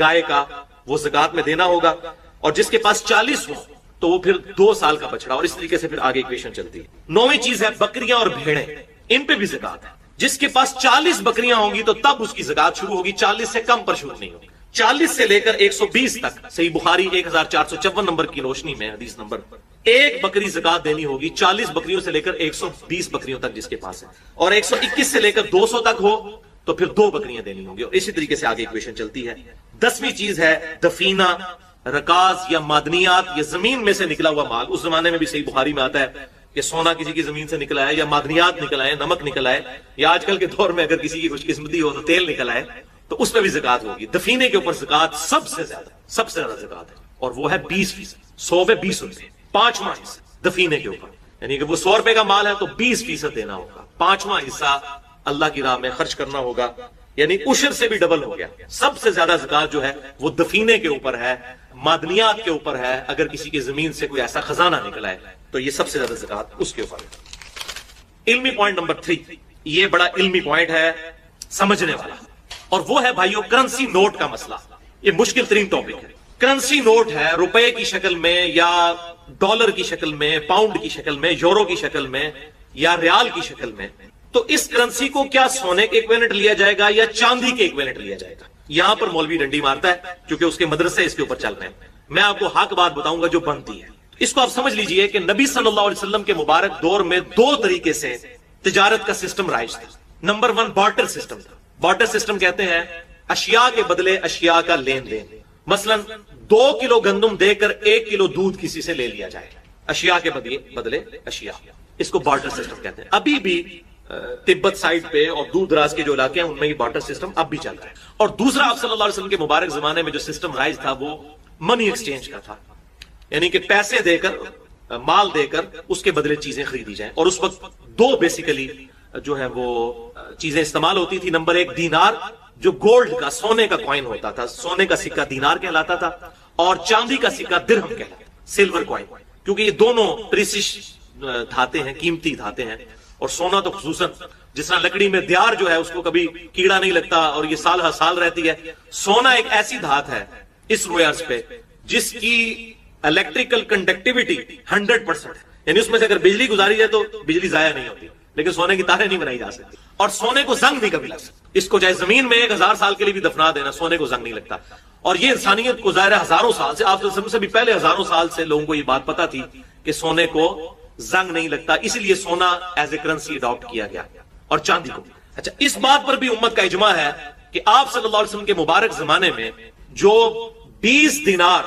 گائے کا وہ زکات میں دینا ہوگا، اور جس کے پاس 40 ہو تو وہ پھر 2 سال کا بچڑا، اور اس طریقے سے پھر آگے ایکویشن چلتی ہے۔ 9ویں چیز ہے بکریاں اور بھیڑیں، ان پہ بھی زکات ہے۔ جس کے پاس 40 بکریاں ہوں گی تو تب اس کی زکات شروع ہوگی، 40 سے کم پر شروع نہیں ہوگی۔ 40 سے لے کر 120 تک صحیح بخاری 1454 نمبر کی روشنی میں حدیث نمبر 1 بکری زکات دینی ہوگی، 40 بکریوں سے لے کر 120 بکریوں تک جس کے پاس ہے، اور 121 سے لے کر 200 تک ہو تو پھر 2 بکریاں دینی ہوں گی، اور اسی طریقے سے آگے ایکویشن چلتی ہے۔ 10ویں چیز ہے دفینہ، رکاز یا معدنیات، یہ زمین میں سے نکلا ہوا مال۔ اس زمانے میں بھی صحیح بخاری میں آتا ہے کہ سونا کسی کی زمین سے نکلا ہے یا معدنیات نکل آئے, نمک نکل آئے, یا آج کل کے دور میں اگر کسی کی خوش قسمتی ہو تو تیل نکل آئے, تو اس پہ بھی زکات ہوگی. دفینے کے اوپر زکات سب سے زیادہ زکات ہے, اور وہ ہے 20%. 100 پہ 20 روپے, 5واں حصہ دفینے کے اوپر. یعنی کہ وہ 100 روپے کا مال ہے تو 20% دینا ہوگا, 5واں حصہ اللہ کی راہ میں خرچ کرنا ہوگا, یعنی عشر سے بھی ڈبل ہو گیا. سب سے زیادہ زکات جو ہے وہ دفینے کے اوپر ہے, معدنیات کے اوپر ہے. اگر کسی کی زمین سے کوئی ایسا خزانہ نکلا ہے تو یہ سب سے زیادہ زکات اس کے اوپر ہے. علمی پوائنٹ نمبر 3, یہ بڑا علمی پوائنٹ ہے سمجھنے والا, اور وہ ہے بھائیو کرنسی نوٹ کا مسئلہ. یہ مشکل ترین ٹاپک ہے. کرنسی نوٹ ہے روپے کی شکل میں یا ڈالر کی شکل میں, پاؤنڈ کی شکل میں, یورو کی شکل میں یا ریال کی شکل میں. تو اس کرنسی کو کیا سونے کے ایکویلنٹ لیا جائے گا یا چاندی کے ایکویلنٹ لیا جائے گا؟ یہاں پر مولوی ڈنڈی مارتا ہے کیونکہ اس کے مدرسے اس کے اوپر چل رہے ہیں. میں آپ کو حق بات بتاؤں گا جو بنتی ہے. اس کو آپ سمجھ لیجئے کہ نبی صلی اللہ علیہ وسلم کے مبارک دور میں 2 طریقے سے تجارت کا سسٹم رائج تھا. نمبر 1 بارٹر سسٹم تھا. بارٹر سسٹم کہتے ہیں اشیاء کے بدلے اشیاء کا لین دین. مثلا 2 کلو گندم دے کر 1 کلو دودھ کسی سے لے لیا جائے, اشیاء کے بدلے اشیاء. اس کو بارٹر سسٹم کہتے ہیں. ابھی بھی تبت سائڈ پہ اور دور دراز کے جو علاقے ہیں ان میں یہ بارٹر سسٹم اب بھی چل رہا ہے. اور دوسرا آپ صلی اللہ علیہ وسلم کے مبارک زمانے میں جو سسٹم رائج تھا وہ منی ایکسچینج کا تھا, یعنی کہ پیسے دے کر, مال دے کر اس کے بدلے چیزیں خریدی جائیں. اور اس وقت 2 بیسیکلی جو ہے وہ چیزیں استعمال ہوتی تھی. نمبر 1 دینار, جو گولڈ کا, سونے کا کوائن ہوتا تھا, سونے کا سکہ دینار کہلاتا تھا, اور چاندی کا سکہ درہم کہلاتا, سلور کوائن. کیونکہ یہ دونوں پریسیش دھاتیں ہیں, قیمتی دھاتیں ہیں. اور سونا تو خصوصاً جس طرح لکڑی میں دیار جو ہے اس کو کبھی کیڑا نہیں لگتا اور یہ سال ہر سال رہتی ہے, سونا ایک ایسی دھات ہے اس روئے ارض پہ جس کی الیکٹریکل کنڈکٹیوٹی 100% ہے. یعنی اس میں سے اگر بجلی گزاری جائے تو بجلی ضائع نہیں ہوتی, لیکن سونے کی تاریں نہیں بنائی جا سکتی. اور سونے کو زنگ نہیں کبھی لگ سکتا. اس کو چاہے زمین میں 1000 سال کے لیے بھی دفنا دینا, سونے کو زنگ نہیں لگتا. اور یہ انسانیت کو ظاہر ہے ہزاروں سال سے, آپ سے بھی پہلے ہزاروں سال سے لوگوں کو یہ بات پتا تھی کہ سونے کو زنگ نہیں لگتا, اس لیے سونا ایز اے کرنسی اڈاپٹ کیا گیا, اور چاندی کو. اچھا, اس بات پر بھی امت کا اجماع ہے کہ آپ صلی اللہ علیہ وسلم کے مبارک زمانے میں جو 20 دینار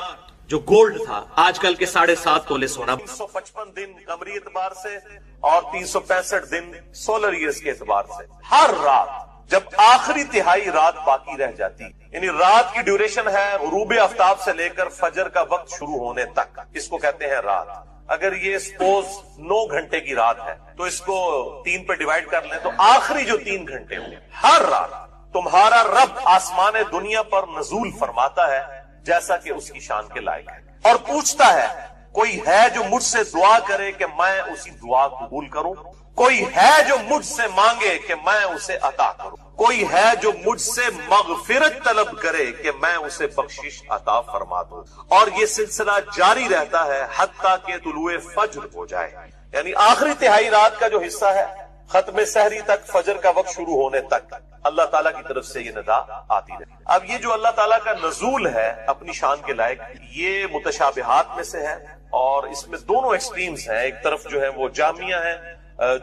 جو گولڈ تھا, آج کل کے 7.5 تولے سونا, 355 دن قمری اعتبار سے اور 365 دن سولر ایئرز کے اعتبار سے, ہر رات جب آخری تہائی رات باقی رہ جاتی, یعنی رات کی ڈیوریشن ہے غروب آفتاب سے لے کر فجر کا وقت شروع ہونے تک, اس کو کہتے ہیں رات. اگر یہ سپوز 9 گھنٹے کی رات ہے تو اس کو 3 پہ ڈیوائڈ کر لیں تو آخری جو 3 گھنٹے ہوں, ہر رات تمہارا رب آسمان دنیا پر نزول فرماتا ہے جیسا کہ اس کی شان کے لائق ہے, اور پوچھتا ہے کوئی ہے جو مجھ سے دعا کرے کہ میں اسی دعا قبول کروں, کوئی ہے جو مجھ سے مانگے کہ میں اسے عطا کروں, کوئی ہے جو مجھ سے مغفرت طلب کرے کہ میں اسے بخشش عطا فرما دوں. اور یہ سلسلہ جاری رہتا ہے حتیٰ کہ طلوع فجر ہو جائے, یعنی آخری تہائی رات کا جو حصہ ہے ختم سحری تک, فجر کا وقت شروع ہونے تک اللہ تعالیٰ کی طرف سے یہ ندا آتی رہے. اب یہ جو اللہ تعالیٰ کا نزول ہے اپنی شان کے لائق, یہ متشابہات میں سے ہے, اور اس میں دونوں ایکسٹریمز ہیں. ایک طرف جو ہے وہ جامعہ ہیں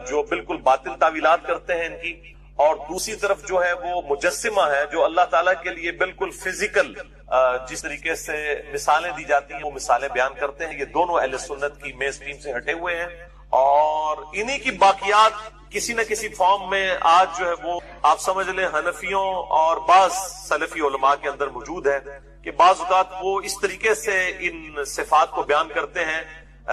جو بالکل باطل تعویلات کرتے ہیں ان کی, اور دوسری طرف جو ہے وہ مجسمہ ہے جو اللہ تعالیٰ کے لیے بالکل فزیکل جس طریقے سے مثالیں دی جاتی ہیں وہ مثالیں بیان کرتے ہیں. یہ دونوں اہل سنت کی مین سٹریم سے ہٹے ہوئے ہیں, اور انہی کی باقیات کسی نہ کسی فارم میں آج جو ہے وہ آپ سمجھ لیں حنفیوں اور بعض سلفی علماء کے اندر موجود ہے کہ بعض اوقات وہ اس طریقے سے ان صفات کو بیان کرتے ہیں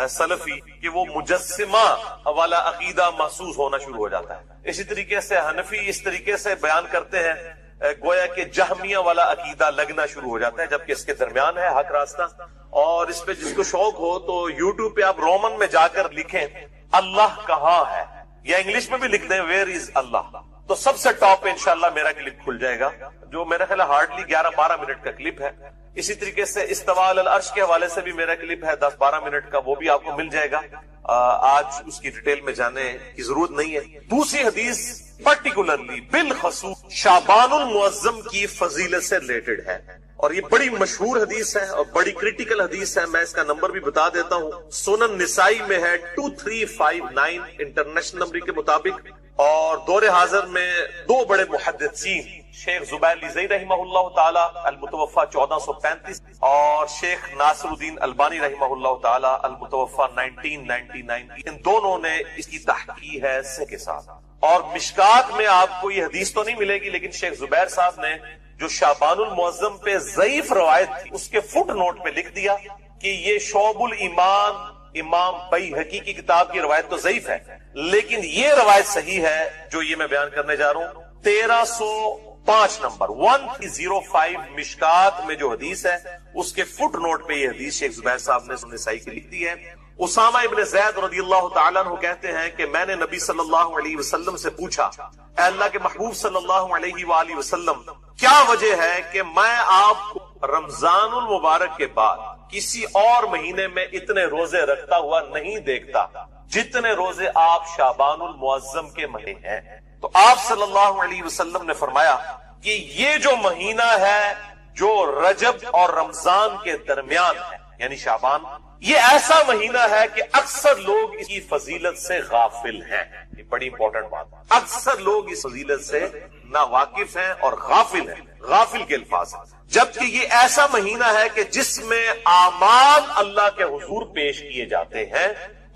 سلفی کہ وہ مجسمہ والا عقیدہ محسوس ہونا شروع ہو جاتا ہے. اسی طریقے سے حنفی اس طریقے سے بیان کرتے ہیں گویا کہ جہمیہ والا عقیدہ لگنا شروع ہو جاتا ہے, جبکہ اس کے درمیان ہے حق راستہ. اور اس پہ جس کو شوق ہو تو یوٹیوب پہ آپ رومن میں جا کر لکھیں اللہ کہاں ہے, یا انگلش میں بھی لکھ دیں ویئر از اللہ, تو سب سے ٹاپ پہ انشاءاللہ میرا کلپ کھل جائے گا جو میرا خیال ہارڈلی 11-12 منٹ کا کلپ ہے. اسی طریقے سے استواء علی العرش کے حوالے سے بھی میرا کلپ ہے 10-12 منٹ کا, وہ بھی آپ کو مل جائے گا. آج اس کی ڈیٹیل میں جانے کی ضرورت نہیں ہے. دوسری حدیث پرٹیکولرلی بالخصوص شعبان المعظم کی فضیلت سے ریلیٹڈ ہے, اور یہ بڑی مشہور حدیث ہے اور بڑی کریٹیکل حدیث ہے. میں اس کا نمبر بھی بتا دیتا ہوں, سنن نسائی میں ہے 2359 انٹرنیشنل نمبر کے مطابق, اور دور حاضر میں دو بڑے محدثین شیخ زبیر لیزئی رحمہ اللہ تعالی المتوفى 1435 اور شیخ ناصر الدین البانی رحمہ اللہ تعالی المتوفى 1999، ان دونوں نے اس کی تحقیق ہے صحت کے ساتھ. اور مشکات میں آپ کو یہ حدیث تو نہیں ملے گی، لیکن شیخ زبیر صاحب نے جو شعبان المعظم پہ ضعیف روایت تھی اس کے فٹ نوٹ پہ لکھ دیا کہ یہ شعب الایمان امام بیہقی کی کتاب کی روایت تو ضعیف ہے، لیکن یہ روایت صحیح ہے جو یہ میں بیان کرنے جا رہا ہوں. 1305 نمبر 1305 مشکات میں جو حدیث ہے اس کے فٹ نوٹ پہ یہ حدیث شیخ زبیر صاحب نے سنن نسائی کی لکھ دی ہے. اسامہ ابن زید رضی اللہ تعالیٰ عنہ کہتے ہیں کہ میں نے نبی صلی اللہ علیہ وسلم سے پوچھا، اے اللہ کے محبوب صلی اللہ علیہ وآلہ وسلم، کیا وجہ ہے کہ میں آپ کو رمضان المبارک کے بعد کسی اور مہینے میں اتنے روزے رکھتا ہوا نہیں دیکھتا جتنے روزے آپ شعبان المعظم کے مہینے ہیں؟ تو آپ صلی اللہ علیہ وسلم نے فرمایا کہ یہ جو مہینہ ہے جو رجب اور رمضان کے درمیان ہے یعنی شعبان، یہ ایسا مہینہ ہے کہ اکثر لوگ اس کی فضیلت سے غافل ہیں. یہ بڑی امپورٹنٹ بات ہے، اکثر لوگ اس فضیلت سے نا واقف ہیں اور غافل ہیں. غافل کے الفاظ ہیں، جبکہ یہ ایسا مہینہ ہے کہ جس میں اعمال اللہ کے حضور پیش کیے جاتے ہیں،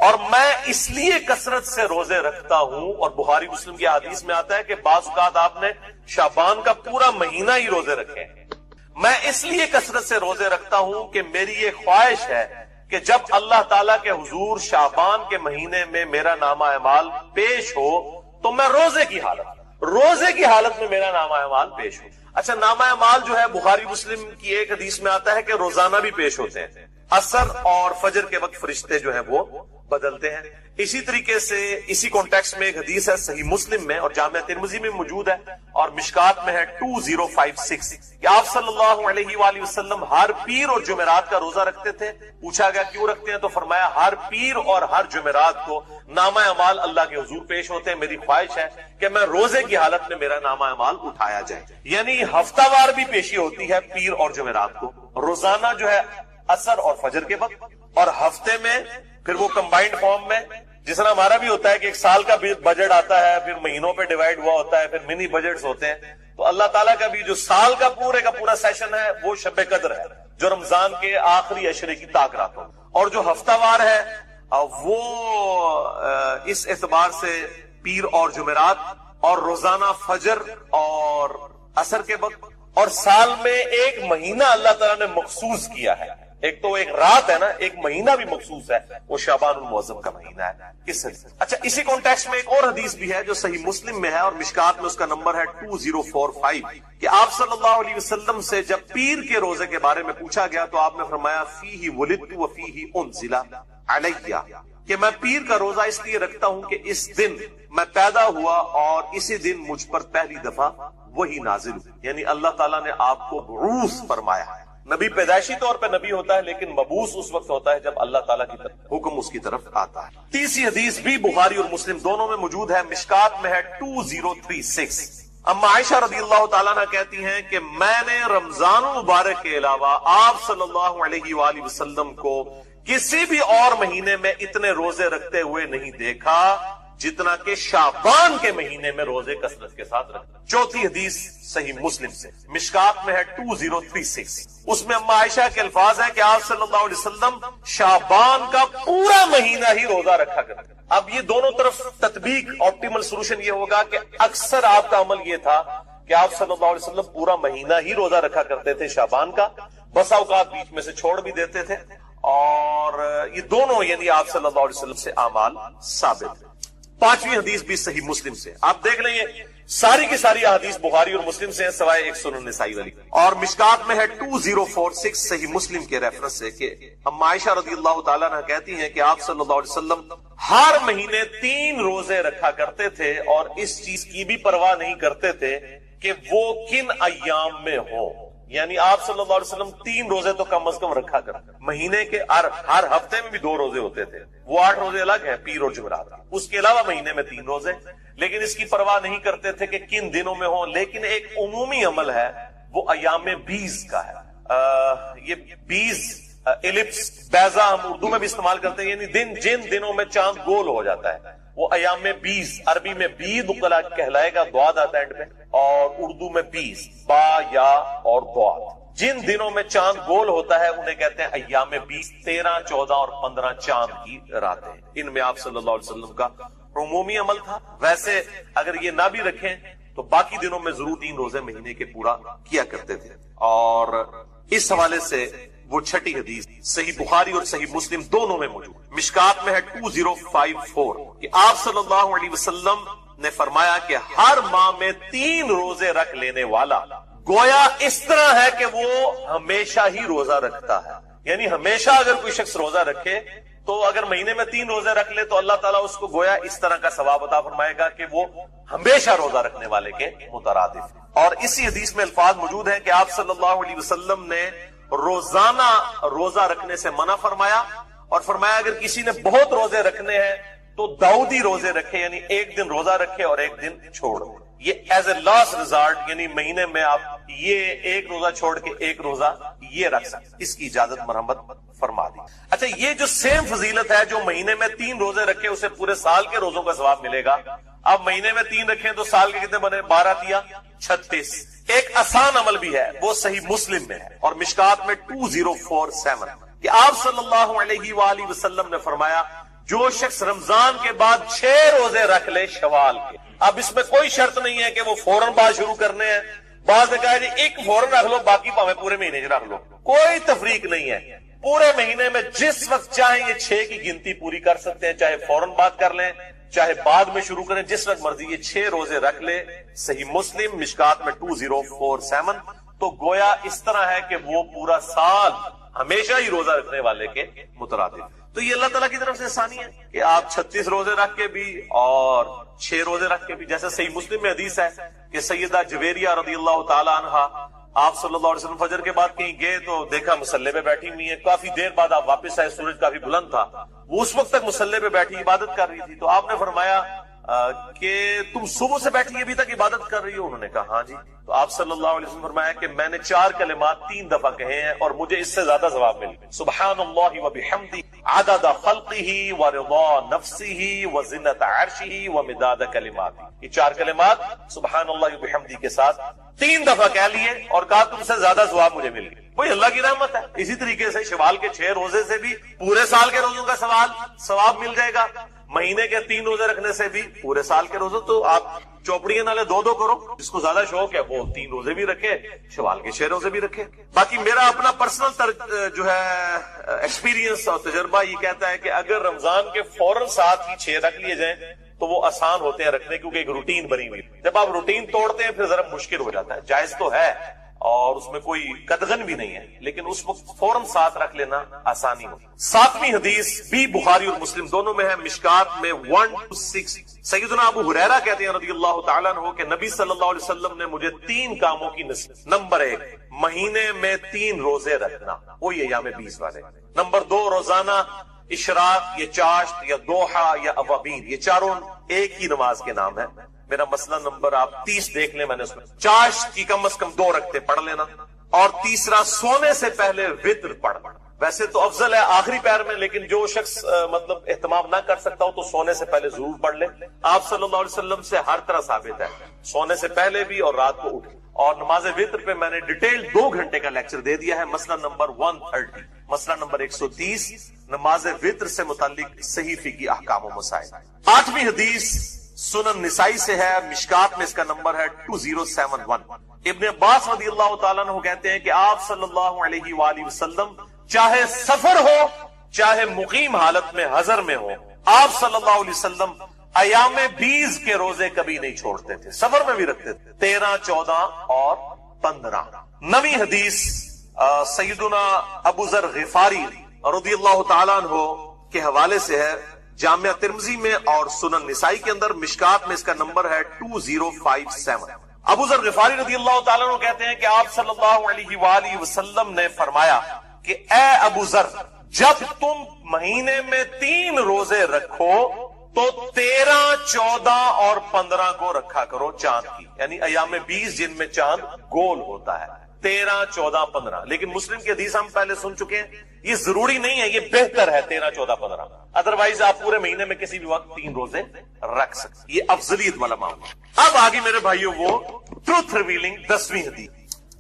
اور میں اس لیے کثرت سے روزے رکھتا ہوں. اور بخاری مسلم کی حدیث میں آتا ہے کہ بعض اوقات آپ نے شعبان کا پورا مہینہ ہی روزے رکھے ہیں. میں اس لیے کثرت سے روزے رکھتا ہوں کہ میری یہ خواہش ہے کہ جب اللہ تعالیٰ کے حضور شعبان کے مہینے میں میرا نامہ اعمال پیش ہو تو میں روزے کی حالت میں میرا نامہ اعمال پیش ہو. اچھا، نامہ اعمال جو ہے بخاری مسلم کی ایک حدیث میں آتا ہے کہ روزانہ بھی پیش ہوتے ہیں، عصر اور فجر کے وقت فرشتے جو ہیں وہ بدلتے ہیں. اسی طریقے سے اسی کانٹیکسٹ میں ایک حدیث ہے صحیح مسلم میں اور جامع ترمذی میں موجود ہے اور مشکات میں ہے 2056 کہ آپ صلی اللہ علیہ وآلہ وسلم ہر پیر اور جمعرات کا روزہ رکھتے تھے. پوچھا گیا کیوں رکھتے ہیں تو فرمایا ہر پیر اور ہر جمعرات کو نامہ اعمال اللہ کے حضور پیش ہوتے ہیں. میری خواہش ہے کہ میں روزے کی حالت میں میرا نامہ اعمال اٹھایا جائے. یعنی ہفتہ وار بھی پیشی ہوتی ہے پیر اور جمعرات کو، روزانہ جو ہے عصر اور فجر کے وقت، اور ہفتے میں پھر وہ کمبائنڈ فارم میں جس طرح ہمارا بھی ہوتا ہے کہ ایک سال کا بجٹ آتا ہے پھر مہینوں پہ ڈیوائیڈ ہوا ہوتا ہے، پھر منی بجٹس ہوتے ہیں. تو اللہ تعالیٰ کا بھی جو سال کا پورا سیشن ہے وہ شب قدر ہے جو رمضان کے آخری عشرے کی طاق رات ہو، اور جو ہفتہ وار ہے وہ اس اعتبار سے پیر اور جمعرات اور روزانہ فجر اور عصر کے وقت، اور سال میں ایک مہینہ اللہ تعالیٰ نے مخصوص کیا ہے. ایک تو ایک رات ہے نا، ایک مہینہ بھی مخصوص ہے، وہ شعبان المعظم کا مہینہ ہے. کس سے؟ اچھا، اسی کانٹیکسٹ میں ایک اور حدیث بھی ہے جو صحیح مسلم میں ہے اور مشکات میں اس کا نمبر ہے 2045 کہ آپ صلی اللہ علیہ وسلم سے جب پیر کے روزے کے بارے میں پوچھا گیا تو آپ نے فرمایا فیہ ولدت وفیہ انزل علیہ، کہ میں پیر کا روزہ اس لیے رکھتا ہوں کہ اس دن میں پیدا ہوا اور اسی دن مجھ پر پہلی دفعہ وہی نازل ہوئی. یعنی اللہ تعالیٰ نے آپ کو بعوث فرمایا ہے. نبی پیدائشی طور پہ نبی ہوتا ہے لیکن مبعوث اس وقت ہوتا ہے جب اللہ تعالیٰ کی طرف حکم اس کی طرف آتا ہے. تیسری حدیث بھی بخاری اور مسلم دونوں میں موجود ہے، مشکات میں ہے 2036. اما عائشہ رضی اللہ تعالیٰ عنہ کہتی ہیں کہ میں نے رمضان المبارک کے علاوہ آپ صلی اللہ علیہ وآلہ وسلم کو کسی بھی اور مہینے میں اتنے روزے رکھتے ہوئے نہیں دیکھا جتنا کہ شعبان کے مہینے میں روزے کثرت کے ساتھ رکھتے. چوتھی حدیث صحیح مسلم سے مشکات میں ہے 2036. اس میں اما عائشہ کے الفاظ ہیں کہ آپ صلی اللہ علیہ وسلم شعبان کا پورا مہینہ ہی روزہ رکھا کرتے. اب یہ دونوں طرف تطبیق آپٹیمل سولوشن یہ ہوگا کہ اکثر آپ کا عمل یہ تھا کہ آپ صلی اللہ علیہ وسلم پورا مہینہ ہی روزہ رکھا کرتے تھے شعبان کا، بسا اوقات بیچ میں سے چھوڑ بھی دیتے تھے. اور یہ دونوں یعنی آپ صلی اللہ علیہ وسلم سے اعمال ثابت. پانچویں حدیث بھی صحیح مسلم سے، آپ دیکھ لیں یہ ساری کی ساری حدیث بخاری اور مسلم سے ہیں سوائے ایک سنن نسائی والی. اور مشکات میں ہے 2046 صحیح مسلم کے ریفرنس سے کہ اما عائشہ رضی اللہ تعالیٰ عنہ کہتی ہیں کہ آپ صلی اللہ علیہ وسلم ہر مہینے 3 روزے رکھا کرتے تھے اور اس چیز کی بھی پرواہ نہیں کرتے تھے کہ وہ کن ایام میں ہو. یعنی آپ صلی اللہ علیہ وسلم 3 روزے تو کم از کم رکھا کرتے. مہینے کے ہر ہفتے میں بھی 2 روزے ہوتے تھے، وہ 8 روزے الگ ہیں پیر اور جمعرات. اس کے علاوہ مہینے میں 3 روزے، لیکن اس کی پرواہ نہیں کرتے تھے کہ کن دنوں میں ہوں. لیکن ایک عمومی عمل ہے وہ ایام 20 کا ہے. یہ 20 الپس بیضا ہم اردو میں بھی استعمال کرتے ہیں، یعنی جن دنوں میں چاند گول ہو جاتا ہے وہ ایام 20 عربی میں بید کہلائے گا، دعاد آتا ہے اینڈ میں، اور اردو میں 20 با یا اور دعاد۔ جن دنوں میں چاند گول ہوتا ہے انہیں کہتے ہیں ایام 20، 13، 14 اور 15 چاند کی راتیں، ان میں آپ صلی اللہ علیہ وسلم کا عمومی عمل تھا۔ ویسے اگر یہ نہ بھی رکھیں تو باقی دنوں میں ضرور 3 روزے مہینے کے پورا کیا کرتے تھے۔ اور اس حوالے سے وہ چھٹی حدیث صحیح بخاری اور صحیح مسلم دونوں میں موجود، مشکات میں ہے 2054 کہ آپ صلی اللہ علیہ وسلم نے فرمایا کہ ہر ماہ میں 3 روزے رکھ لینے والا گویا اس طرح ہے کہ وہ ہمیشہ ہی روزہ رکھتا ہے۔ یعنی ہمیشہ اگر کوئی شخص روزہ رکھے تو اگر مہینے میں 3 روزے رکھ لے تو اللہ تعالیٰ اس کو گویا اس طرح کا ثواب عطا فرمائے گا کہ وہ ہمیشہ روزہ رکھنے والے کے مترادف۔ اور اسی حدیث میں الفاظ موجود ہیں کہ آپ صلی اللہ علیہ وسلم نے روزانہ روزہ رکھنے سے منع فرمایا، اور فرمایا اگر کسی نے بہت روزے رکھنے ہیں تو داؤدی روزے رکھے، یعنی ایک دن روزہ رکھے اور ایک دن چھوڑ دے۔ یہ ایز اے لاسٹ ریزارٹ، یعنی مہینے میں آپ یہ ایک روزہ چھوڑ کے ایک روزہ یہ رکھ سکتے، اس کی اجازت مرحمت فرما دی۔ اچھا، یہ جو سیم فضیلت ہے، جو مہینے میں 3 روزے رکھے اسے پورے سال کے روزوں کا ثواب ملے گا۔ اب مہینے میں 3 رکھیں تو سال کے کتنے بنے؟ 12 یا 36۔ ایک آسان عمل بھی ہے، وہ صحیح مسلم میں ہے اور مشکات میں 2047 کہ آپ صلی اللہ علیہ وآلہ وسلم نے فرمایا جو شخص رمضان کے بعد 6 روزے رکھ لے شوال کے، اب اس میں کوئی شرط نہیں ہے کہ وہ فوراً بعد شروع کرنے ہیں، بعض نے کہا جی ایک فوراً رکھ لو باقی پاویں پورے مہینے رکھ لو، کوئی تفریق نہیں ہے۔ پورے مہینے میں جس وقت چاہیں یہ 6 کی گنتی پوری کر سکتے ہیں، چاہے فوراً بات کر لیں چاہے بعد میں شروع کریں، جس وقت مرضی یہ 6 روزے رکھ لے۔ صحیح مسلم مشکات میں 2047 تو گویا اس طرح ہے کہ وہ پورا سال ہمیشہ ہی روزہ رکھنے والے کے مترادف۔ تو یہ اللہ تعالیٰ کی طرف سے آسانی ہے کہ آپ 36 روزے رکھ کے بھی اور 6 روزے رکھ کے بھی، جیسے صحیح مسلم میں حدیث ہے کہ سیدہ جویریہ رضی اللہ تعالی عنہا آپ صلی اللہ علیہ وسلم فجر کے بعد کہیں گئے تو دیکھا مصلے پہ بیٹھی ہوئی ہے، کافی دیر بعد آپ واپس آئے، سورج کافی بلند تھا، وہ اس وقت تک مصلے پہ بیٹھی عبادت کر رہی تھی، تو آپ نے فرمایا کہ تم صبح سے بیٹھی ابھی تک عبادت کر رہی ہو؟ انہوں نے کہا ہاں جی۔ تو آپ صلی اللہ علیہ وسلم فرمایا کہ میں نے 4 کلمات 3 دفعہ کہے ہیں اور مجھے اس سے زیادہ ثواب مل گئے، سبحان اللہ وبحمدہ عدد خلقہ ورضا نفسہ وزنۃ عرشہ ومداد کلماتہ۔ یہ 4 کلمات سبحان اللہ وبحمدہ کے ساتھ 3 دفعہ کہہ لیے اور کہا تم سے زیادہ ثواب مجھے مل گئے۔ وہی اللہ کی رحمت ہے۔ اسی طریقے سے شوال کے 6 روزے سے بھی پورے سال کے روزوں کا ثواب مل جائے گا، مہینے کے 3 روزے رکھنے سے بھی پورے سال کے روزے۔ تو آپ چوپڑیاں نالے 2 کرو، جس کو زیادہ شوق ہے وہ 3 روزے بھی رکھے، شوال کے 6 روزے بھی رکھے۔ باقی میرا اپنا پرسنل جو ہے ایکسپیرینس اور تجربہ یہ کہتا ہے کہ اگر رمضان کے فوراً ساتھ ہی 6 رکھ لیے جائیں تو وہ آسان ہوتے ہیں رکھنے، کیونکہ ایک روٹین بنی ہوئی۔ جب آپ روٹین توڑتے ہیں پھر ذرا مشکل ہو جاتا ہے۔ جائز تو ہے اور اس میں کوئی قدغن بھی نہیں ہے، لیکن اس وقت فوراً ساتھ رکھ لینا آسانی ہو۔ 7ویں حدیث بھی بخاری اور مسلم دونوں میں ہے، مشکات میں 126 سیدنا ابو ہریرہ کہتے ہیں رضی اللہ تعالیٰ عنہ کہ نبی صلی اللہ علیہ وسلم نے مجھے 3 کاموں کی نصیحت۔ نمبر 1 مہینے میں 3 روزے رکھنا، وہی ایام 20 والے۔ نمبر 2 روزانہ اشراق یا چاشت یا دوحہ یا اوابین، یہ چاروں ایک ہی نماز کے نام ہے۔ میرا مسئلہ نمبر آپ 30 دیکھ لیں، میں نے اس میں چاشت کی کم از کم 2 رکھتے پڑھ لینا، اور تیسرا سونے سے پہلے وتر پڑھ۔ ویسے تو افضل ہے آخری پیر میں، لیکن جو شخص مطلب اہتمام نہ کر سکتا ہو تو سونے سے پہلے ضرور پڑھ لے۔ آپ صلی اللہ علیہ وسلم سے ہر طرح ثابت ہے، سونے سے پہلے بھی اور رات کو اٹھ۔ اور نماز وتر پہ میں نے ڈیٹیل 2 گھنٹے کا لیکچر دے دیا ہے، مسئلہ نمبر 130، مسئلہ نمبر 130 نماز وتر سے متعلق صحیح فقہی احکام و مسائل۔ 8ویں حدیث سنن نسائی سے ہے، مشکات میں اس کا نمبر ہے 2071۔ ابن عباس رضی اللہ تعالیٰ عنہ کہتے ہیں کہ آپ صلی اللہ علیہ وآلہ وسلم چاہے سفر ہو چاہے مقیم حالت میں حضر میں ہو، آپ صلی اللہ علیہ وسلم ایام 20 کے روزے کبھی نہیں چھوڑتے تھے، سفر میں بھی رکھتے تھے، 13، 14 اور 15۔ 9ویں حدیث سیدنا ابو ذر غفاری رضی اللہ تعالیٰ عنہ کے حوالے سے ہے، جامعہ ترمذی میں اور سنن نسائی کے اندر، مشکات میں اس کا نمبر ہے 2057۔ ابو ذر غفاری رضی اللہ تعالیٰ عنہ کہتے ہیں کہ آپ صلی اللہ علیہ وآلہ وسلم نے فرمایا کہ اے ابو ذر، جب تم مہینے میں 3 روزے رکھو تو 13، 14 اور 15 کو رکھا کرو چاند کی، یعنی ایام 20 جن میں چاند گول ہوتا ہے۔ 13, 14, 15. لیکن مسلم کی حدیث ہم پہلے سن چکے ہیں. یہ ضروری نہیں ہے, یہ بہتر ہے 13, 14, 15. ادروائز آپ پورے مہینے میں کسی بھی وقت 3 روزے رکھ سکتے. یہ افضلیت والا معاملہ. اب آگے میرے بھائیوں وہ ٹروتھ ریویلنگ 10ویں حدیث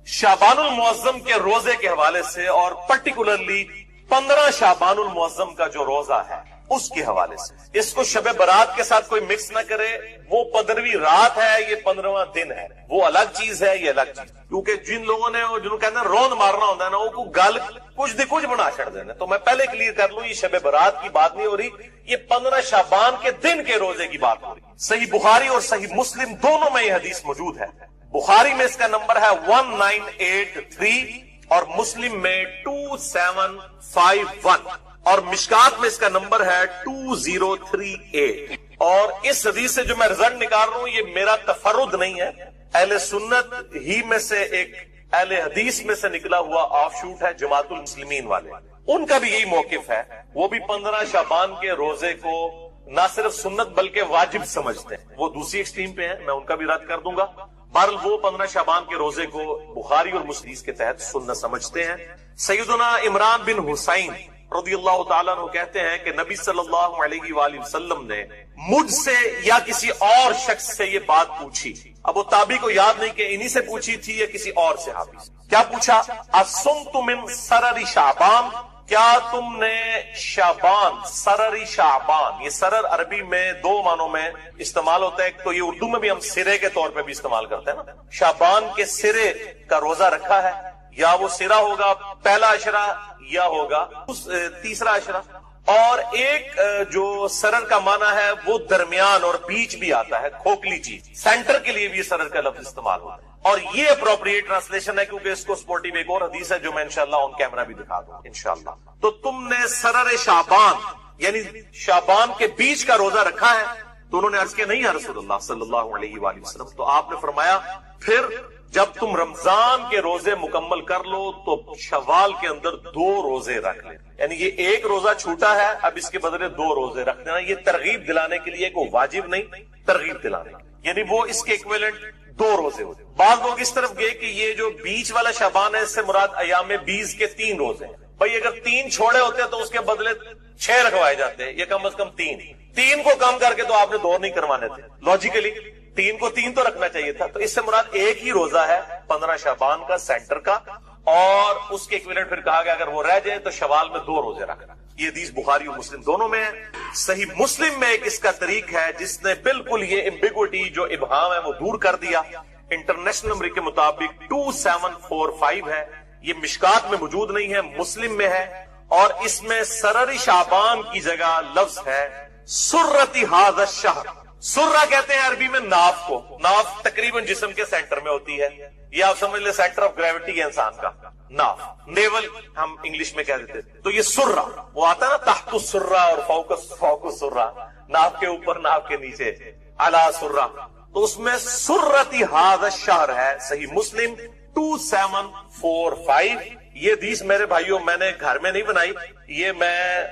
شعبان المعظم کے روزے کے حوالے سے, اور پرٹیکولرلی 15 شعبان المعظم کا جو روزہ ہے اس کے حوالے سے. اس کو شب برات کے ساتھ کوئی مکس نہ کرے. وہ 15ویں رات ہے, یہ 15واں دن ہے, وہ الگ چیز ہے, یہ الگ چیز. کیونکہ جن لوگوں نے جنہوں کہتے ہیں روند مارنا ہوتا ہے نا, وہ گل کچھ دی کچھ بنا چھڑ دینا. تو میں پہلے کلیئر کر لوں, یہ شب برات کی بات نہیں ہو رہی, یہ 15 شعبان کے دن کے روزے کی بات ہو رہی. صحیح بخاری اور صحیح مسلم دونوں میں یہ حدیث موجود ہے. بخاری میں اس کا نمبر ہے 1983 اور مسلم میں 2751 اور مشکات میں اس کا نمبر ہے 2038. اور اس حدیث سے جو میں رزلٹ نکال رہا ہوں, یہ میرا تفرد نہیں ہے, اہل سنت ہی میں سے ایک اہل حدیث میں سے نکلا ہوا آف شوٹ ہے, جماعت المسلمین والے. ان کا بھی یہی موقف ہے. وہ بھی 15 شعبان کے روزے کو نہ صرف سنت بلکہ واجب سمجھتے ہیں. وہ دوسری ایکسٹریم پہ ہیں, میں ان کا بھی رد کر دوں گا. بہرحال وہ 15 شعبان کے روزے کو بخاری اور مسلم کے تحت سنت سمجھتے ہیں. سیدنا عمران بن حسین رضی اللہ تعالیٰ عنہ کہتے ہیں کہ نبی صلی اللہ علیہ وآلہ وسلم نے مجھ سے یا کسی اور شخص سے یہ بات پوچھی. اب وہ تابعی کو یاد نہیں کہ انہی سے پوچھی تھی یا کسی اور صحابی سے. کیا پوچھا؟ اصمت من سرر شعبان, کیا تم نے شعبان, سرری شعبان, یہ سرر عربی میں 2 معنوں میں استعمال ہوتا ہے. ایک تو یہ اردو میں بھی ہم سرے کے طور پہ بھی استعمال کرتے ہیں نا, شعبان کے سرے کا روزہ رکھا ہے, یا وہ سرا ہوگا پہلا عشرہ یا ہوگا تیسرا عشرہ. اور ایک جو سرر کا معنی ہے وہ درمیان اور بیچ بھی آتا ہے, کھوکھلی چیز, سینٹر کے لیے بھی سرر کا لفظ استعمال ہوتا ہے. اور یہ اپروپریٹ ٹرانسلیشن ہے, کیونکہ اس کو سپورٹیو ایک اور حدیث ہے جو میں انشاءاللہ آن کیمرہ بھی دکھا دوں انشاءاللہ. تو تم نے سرر شعبان یعنی شعبان کے بیچ کا روزہ رکھا ہے. تو انہوں نے عرض کیا, نہیں یا رسول اللہ صلی اللہ علیہ وآلہ وسلم. تو آپ نے فرمایا پھر جب تم رمضان کے روزے مکمل کر لو تو شوال کے اندر 2 روزے رکھ لیں. یعنی یہ ایک روزہ چھوٹا ہے, اب اس کے بدلے 2 روزے رکھ دینا. یہ ترغیب دلانے کے لیے کوئی واجب نہیں, ترغیب دلانے, یعنی وہ اس کے ایکویلنٹ 2 روزے ہوتے. بعض لوگ اس طرف گئے کہ یہ جو بیچ والا شعبان ہے اس سے مراد ایام 20 کے 3 روزے ہیں. بھائی اگر 3 چھوڑے ہوتے تو اس کے بدلے 6 رکھوائے جاتے, یہ کم از کم 3 کو کم کر کے تو آپ نے 2 نہیں کروانے تھے. لاجیکلی 3 کو 3 تو رکھنا چاہیے تھا. تو اس سے مراد ایک ہی روزہ ہے 15 شعبان کا سینٹر کا, اور اس کے ایکویلنٹ پھر کہا گیا اگر وہ رہ جائے تو شوال میں 2 روزے رکھنا. یہ حدیث بخاری اور مسلم دونوں میں ہے. صحیح مسلم میں ایک اس کا طریق ہے جس نے بالکل یہ ایمبیگوٹی جو ابہام ہے وہ دور کر دیا. انٹرنیشنل نمبر کے مطابق 2745 ہے. یہ مشکات میں موجود نہیں ہے, مسلم میں ہے. اور اس میں سرری شعبان کی جگہ لفظ ہے سرتی ھذا الشہر. سرہ کہتے ہیں عربی میں ناف کو. ناف تقریباً جسم کے سینٹر میں ہوتی ہے, یہ آپ سمجھ لیں سینٹر آف گریوٹی ہے انسان کا. ناف, نیول ہم انگلش میں کہہ دیتے. تو یہ سرہ وہ آتا ہے نا, تحت السرہ اور فوق السرہ, ناف کے اوپر ناف کے نیچے, علی سرہ. تو اس میں سرتی ھذا الشہر ہے. صحیح مسلم 2745. یہ حدیث میرے بھائیوں میں نے گھر میں نہیں بنائی, یہ میں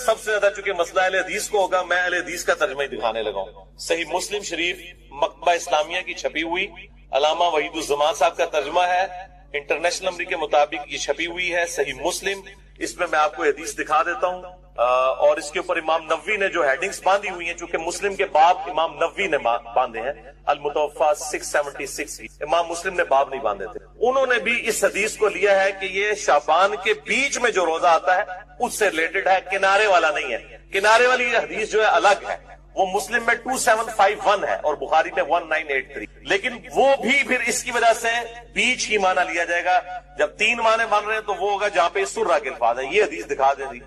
سب سے زیادہ چونکہ مسئلہ اہل حدیث کو ہوگا, میں اہل حدیث کا ترجمہ ہی دکھانے لگا ہوں. صحیح مسلم شریف مکتبہ اسلامیہ کی چھپی ہوئی, علامہ وحید الزمان صاحب کا ترجمہ ہے, انٹرنیشنل نمبر کے مطابق یہ چھپی ہوئی ہے صحیح مسلم. اس میں آپ کو حدیث دکھا دیتا ہوں, اور اس کے اوپر امام نووی نے جو ہیڈنگز باندھی ہوئی ہیں, چونکہ مسلم کے باب امام نووی نے باندھے ہیں, المتوفا 676, امام مسلم نے باب نہیں باندھے تھے. انہوں نے بھی اس حدیث کو لیا ہے کہ یہ شعبان کے بیچ میں جو روزہ آتا ہے اس سے ریلیٹڈ ہے, کنارے والا نہیں ہے. کنارے والی حدیث جو ہے الگ ہے, وہ مسلم میں 2751 ہے اور بخاری میں 1983. لیکن وہ بھی پھر اس کی وجہ سے بیچ ہی معنی لیا جائے گا. جب 3 معنی بن رہے ہیں تو وہ ہوگا جہاں پہ سرہ کے الفاظ ہیں. یہ حدیث دکھا دیں جی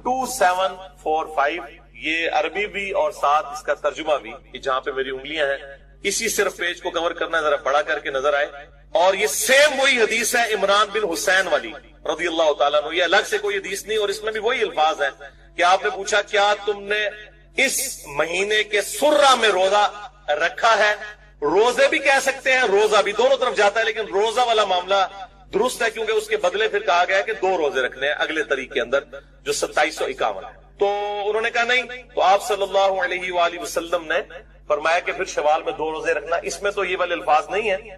2745, یہ عربی بھی اور ساتھ اس کا ترجمہ بھی, جہاں پہ میری انگلیاں ہیں. اسی صرف پیج کو کور کرنا ہے, ذرا بڑا کر کے نظر آئے. اور یہ سیم وہی حدیث ہے عمران بن حسین والی رضی اللہ تعالیٰ عنہ. یہ الگ سے کوئی حدیث نہیں, اور اس میں بھی وہی الفاظ ہیں کہ آپ نے پوچھا کیا تم نے اس مہینے کے سرہ میں روزہ رکھا ہے. روزے بھی کہہ سکتے ہیں, روزہ بھی, دونوں طرف جاتا ہے, لیکن روزہ والا معاملہ درست ہے کیونکہ اس کے بدلے پھر کہا گیا ہے کہ 2 روزے رکھنے ہیں اگلے طریق کے اندر جو 2751 ہے. تو انہوں نے کہا نہیں, تو آپ صلی اللہ علیہ وآلہ وسلم نے فرمایا کہ پھر شوال میں 2 روزے رکھنا. اس میں تو یہ والے الفاظ نہیں ہیں,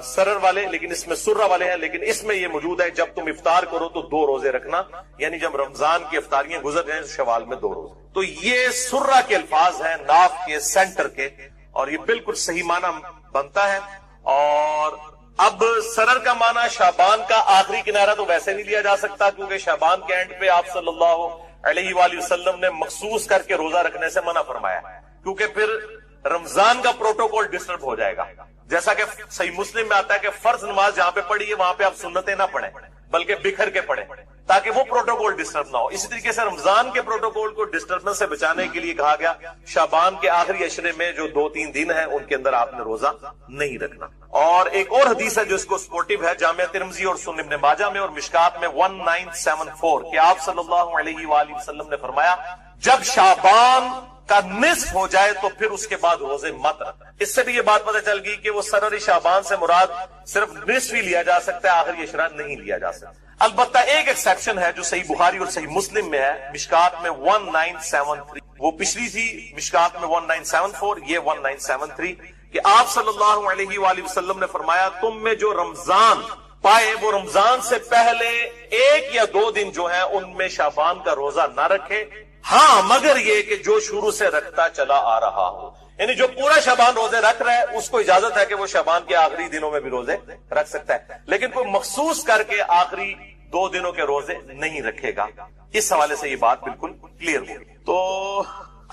سرر والے، لیکن اس میں سرہ والے ہیں، لیکن اس میں یہ موجود ہے جب تم افطار کرو تو 2 روزے رکھنا، یعنی جب رمضان کی افطاریاں گزر جائیں شوال میں 2 روزے. تو یہ سرہ کے الفاظ ہیں، ناف کے سینٹر کے، اور یہ بالکل صحیح معنی بنتا ہے. اور اب سرر کا معنی شعبان کا آخری کنارہ تو ویسے نہیں لیا جا سکتا، کیونکہ شعبان کے اینڈ پہ آپ صلی اللہ علیہ وآلہ وسلم نے مخصوص کر کے روزہ رکھنے سے منع فرمایا، کیونکہ پھر رمضان کا پروٹوکول ڈسٹرب ہو جائے گا. جیسا کہ صحیح مسلم میں آتا ہے کہ فرض نماز جہاں پہ پڑھی ہے وہاں پہ آپ سنتیں نہ پڑھیں بلکہ بکھر کے پڑھیں تاکہ وہ پروٹوکول ڈسٹرب نہ ہو. اسی طریقے سے رمضان کے پروٹوکول کو ڈسٹربنس سے بچانے کے لیے کہا گیا شعبان کے آخری عشرے میں جو 2-3 دن ہیں ان کے اندر آپ نے روزہ نہیں رکھنا. اور ایک اور حدیث ہے جو اس کو سپورٹیو ہے، جامعہ ترمذی اور سنن ابن ماجہ میں اور مشکات میں 1974 کہ آپ صلی اللہ علیہ وآلہ وسلم نے فرمایا جب شعبان کا نصف ہو جائے تو پھر اس کے بعد روزے مت رکھ. اس سے بھی یہ بات پتہ چل گئی کہ وہ سرر شعبان سے مراد صرف نصف ہی لیا جا سکتا ہے، آخری عشرہ نہیں لیا جا سکتا. البتہ ایک ایکسیپشن ہے جو صحیح بخاری اور صحیح مسلم میں ہے، مشکات میں 1973، وہ پچھلی تھی مشکات میں 1974، یہ 1973 کہ آپ صلی اللہ علیہ وآلہ وسلم نے فرمایا تم میں جو رمضان پائے وہ رمضان سے پہلے 1 یا 2 دن جو ہیں ان میں شعبان کا روزہ نہ رکھے، ہاں مگر یہ کہ جو شروع سے رکھتا چلا آ رہا ہو، یعنی جو پورا شعبان روزے رکھ رہا ہے اس کو اجازت ہے کہ وہ شعبان کے آخری دنوں میں بھی روزے رکھ سکتا ہے، لیکن کوئی مخصوص کر کے آخری 2 دنوں کے روزے نہیں رکھے گا. اس حوالے سے یہ بات بالکل کلیئر ہو. تو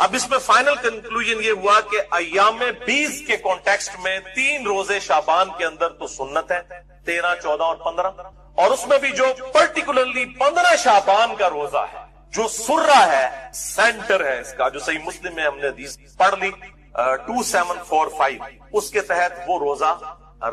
اب اس میں فائنل کنکلوژن یہ ہوا کہ ایام 20 کے کانٹیکسٹ میں 3 روزے شعبان کے اندر تو سنت ہے، 13، 14 اور 15، اور اس میں بھی جو پرٹیکولرلی 15 شعبان کا روزہ ہے جو سرہ ہے، سینٹر ہے اس کا، جو صحیح مسلم میں ہم نے حدیث پڑھ لی 2745، اس کے تحت وہ روزہ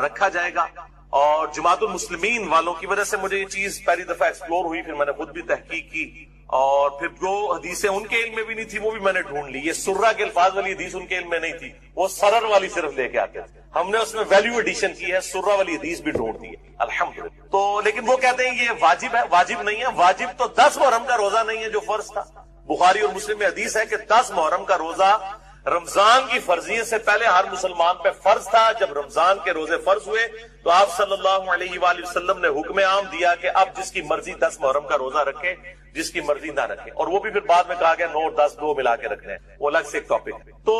رکھا جائے گا. اور جماعت المسلمین والوں کی وجہ سے مجھے یہ چیز پہلی دفعہ ایکسپلور ہوئی، پھر میں نے خود بھی تحقیق کی، اور پھر جو حدیثیں ان کے علم میں بھی نہیں تھی وہ بھی میں نے ڈھونڈ لی. یہ سرہ کے الفاظ والی حدیث ان کے علم میں نہیں تھی، وہ سرر والی صرف لے کے آتے تھے. ہم نے اس میں ویلیو ایڈیشن کی ہے، سرہ والی حدیث بھی ڈھونڈ دی ہے الحمدللہ. تو لیکن وہ کہتے ہیں یہ واجب ہے، واجب نہیں ہے. واجب تو 10 محرم کا روزہ نہیں ہے جو فرض تھا. بخاری اور مسلم میں حدیث ہے کہ 10 محرم کا روزہ رمضان کی فرضیت سے پہلے ہر مسلمان پہ فرض تھا. جب رمضان کے روزے فرض ہوئے تو آپ صلی اللہ علیہ وآلہ وسلم نے حکم عام دیا کہ اب جس کی مرضی 10 محرم کا روزہ رکھے، جس کی مرضی نہ رکھے. اور وہ بھی پھر بعد میں کہا گیا 9 اور 10 2 ملا کے رکھنے، وہ الگ سے ایک ٹاپک ہے. تو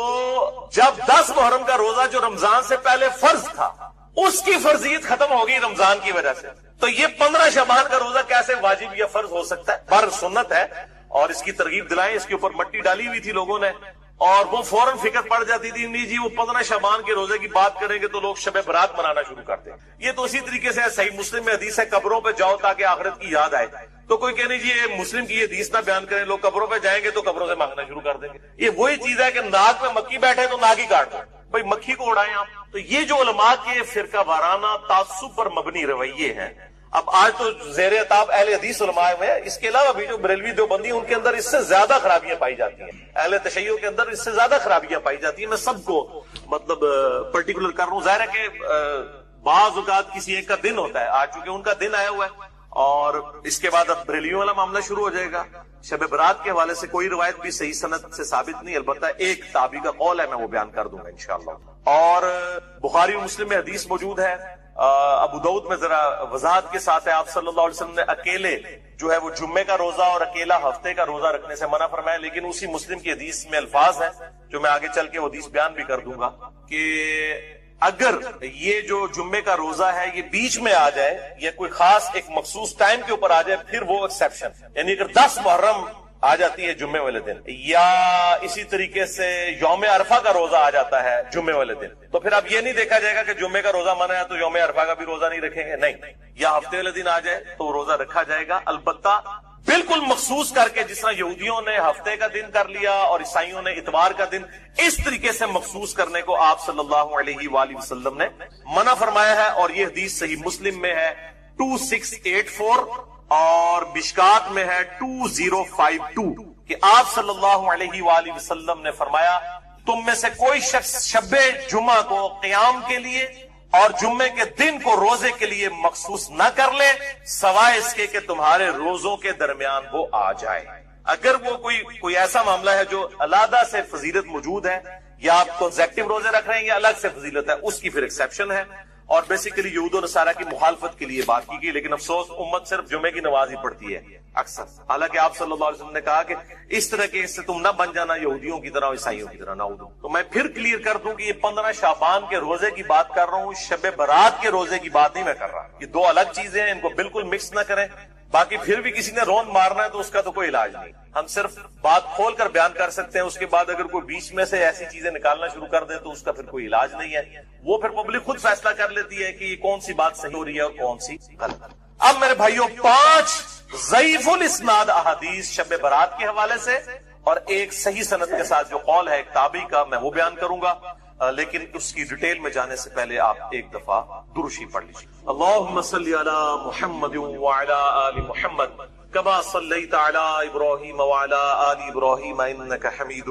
جب 10 محرم کا روزہ جو رمضان سے پہلے فرض تھا اس کی فرضیت ختم ہو گئی رمضان کی وجہ سے، تو یہ 15 شعبان کا روزہ کیسے واجب یا فرض ہو سکتا ہے؟ پر سنت ہے، اور اس کی ترغیب دلائیں. اس کے اوپر مٹی ڈالی ہوئی تھی لوگوں نے، اور وہ فوراً فکر پڑ جاتی تھی نہیں جی وہ 15 شعبان کے روزے کی بات کریں گے تو لوگ شب برات منانا شروع کرتے ہیں. یہ تو اسی طریقے سے صحیح مسلم میں حدیث ہے قبروں پہ جاؤ تاکہ آخرت کی یاد آئے. تو کوئی کہنے جی یہ مسلم کی یہ حدیث نہ بیان کریں، لوگ قبروں پہ جائیں گے تو قبروں سے مانگنا شروع کر دیں گے. یہ وہی چیز ہے کہ ناک پہ مکھی بیٹھے تو ناک ہی کاٹ دو، بھائی مکھی کو اڑائیں آپ. تو یہ جو علماء کے فرقہ وارانہ تعصب پر مبنی رویے ہیں، اب آج تو زیر عتاب اہل حدیث علماء میں، اس کے علاوہ بھی جو بریلوی دیوبندی ان کے اندر اس سے زیادہ خرابیاں پائی جاتی ہیں، اہل تشیع کے اندر اس سے زیادہ خرابیاں پائی جاتی ہیں. میں سب کو مطلب پرٹیکولر کر رہا ہوں. ظاہر ہے کہ بعض اوقات کسی ایک کا دن ہوتا ہے، آج چونکہ ان کا دن آیا ہوا ہے، اور اس کے بعد اب بریلیوں والا معاملہ شروع ہو جائے گا. شب برات کے حوالے سے کوئی روایت بھی صحیح سند سے ثابت نہیں، البتہ ایک تابعی کا قول ہے، میں وہ بیان کر دوں گا انشاءاللہ. اور بخاری و مسلم میں حدیث موجود ہے، ابو داؤد میں ذرا وضاحت کے ساتھ ہے، آپ صلی اللہ علیہ وسلم نے اکیلے جو ہے وہ جمعے کا روزہ اور اکیلا ہفتے کا روزہ رکھنے سے منع فرمایا. لیکن اسی مسلم کی حدیث میں الفاظ ہیں جو میں آگے چل کے وہ حدیث بیان بھی کر دوں گا کہ اگر یہ جو جمعے کا روزہ ہے یہ بیچ میں آ جائے یا کوئی خاص ایک مخصوص ٹائم کے اوپر آ جائے پھر وہ ایکسیپشن، یعنی اگر 10 محرم آ جاتی ہے جمعے والے دن، یا اسی طریقے سے یوم عرفہ کا روزہ آ جاتا ہے جمعے والے دن، تو پھر اب یہ نہیں دیکھا جائے گا کہ جمعے کا روزہ منع ہے تو یوم عرفہ کا بھی روزہ نہیں رکھیں گے، نہیں. یا ہفتے والے دن آ جائے تو روزہ رکھا جائے گا، البتہ بالکل مخصوص کر کے، جس طرح یہودیوں نے ہفتے کا دن کر لیا اور عیسائیوں نے اتوار کا دن، اس طریقے سے مخصوص کرنے کو آپ صلی اللہ علیہ وآلہ وسلم نے منع فرمایا ہے. اور یہ حدیث صحیح مسلم میں ہے 2684 اور مشکات میں ہے 2052 کہ آپ صلی اللہ علیہ وآلہ وسلم نے فرمایا تم میں سے کوئی شخص شب جمعہ کو قیام کے لیے اور جمعے کے دن کو روزے کے لیے مخصوص نہ کر لے سوائے اس کے کہ تمہارے روزوں کے درمیان وہ آ جائے. اگر وہ کوئی ایسا معاملہ ہے جو علیحدہ سے فضیلت موجود ہے، یا آپ کنزیکٹیو روزے رکھ رہے ہیں یا الگ سے فضیلت ہے، اس کی پھر ایکسیپشن ہے. اور بیسیکلی یہود و نصارہ کی مخالفت کے لیے بات کی گئی، لیکن افسوس امت صرف جمعے کی نماز ہی پڑھتی ہے اکثر، حالانکہ آپ صلی اللہ علیہ وسلم نے کہا کہ اس طرح کے اس سے تم نہ بن جانا یہودیوں کی طرح عیسائیوں کی طرح نہ ہو۔ تو میں پھر کلیئر کر دوں کہ یہ 15 شعبان کے روزے کی بات کر رہا ہوں، شب برات کے روزے کی بات نہیں میں کر رہا، یہ دو الگ چیزیں ہیں، ان کو بالکل مکس نہ کریں۔ باقی پھر بھی کسی نے روند مارنا ہے تو اس کا تو کوئی علاج نہیں، ہم صرف بات کھول کر بیان کر سکتے ہیں، اس کے بعد اگر کوئی بیچ میں سے ایسی چیزیں نکالنا شروع کر دے تو اس کا پھر کوئی علاج نہیں ہے، وہ پھر پبلک خود فیصلہ کر لیتی ہے کہ یہ کون سی بات صحیح ہو رہی ہے اور کون سی غلط۔ اب میرے بھائیوں 5 ضعیف الاسناد احادیث شب برات کے حوالے سے اور ایک صحیح سند کے ساتھ جو قول ہے ایک تابعی کا، میں وہ بیان کروں گا، لیکن اس کی ڈیٹیل میں جانے سے پہلے آپ ایک دفعہ درود شریف پڑھ لیجیے۔ اللہم صلی علی محمد وعلی آل محمد کما صلیت علی ابراہیم وعلی آل ابراہیم انک حمید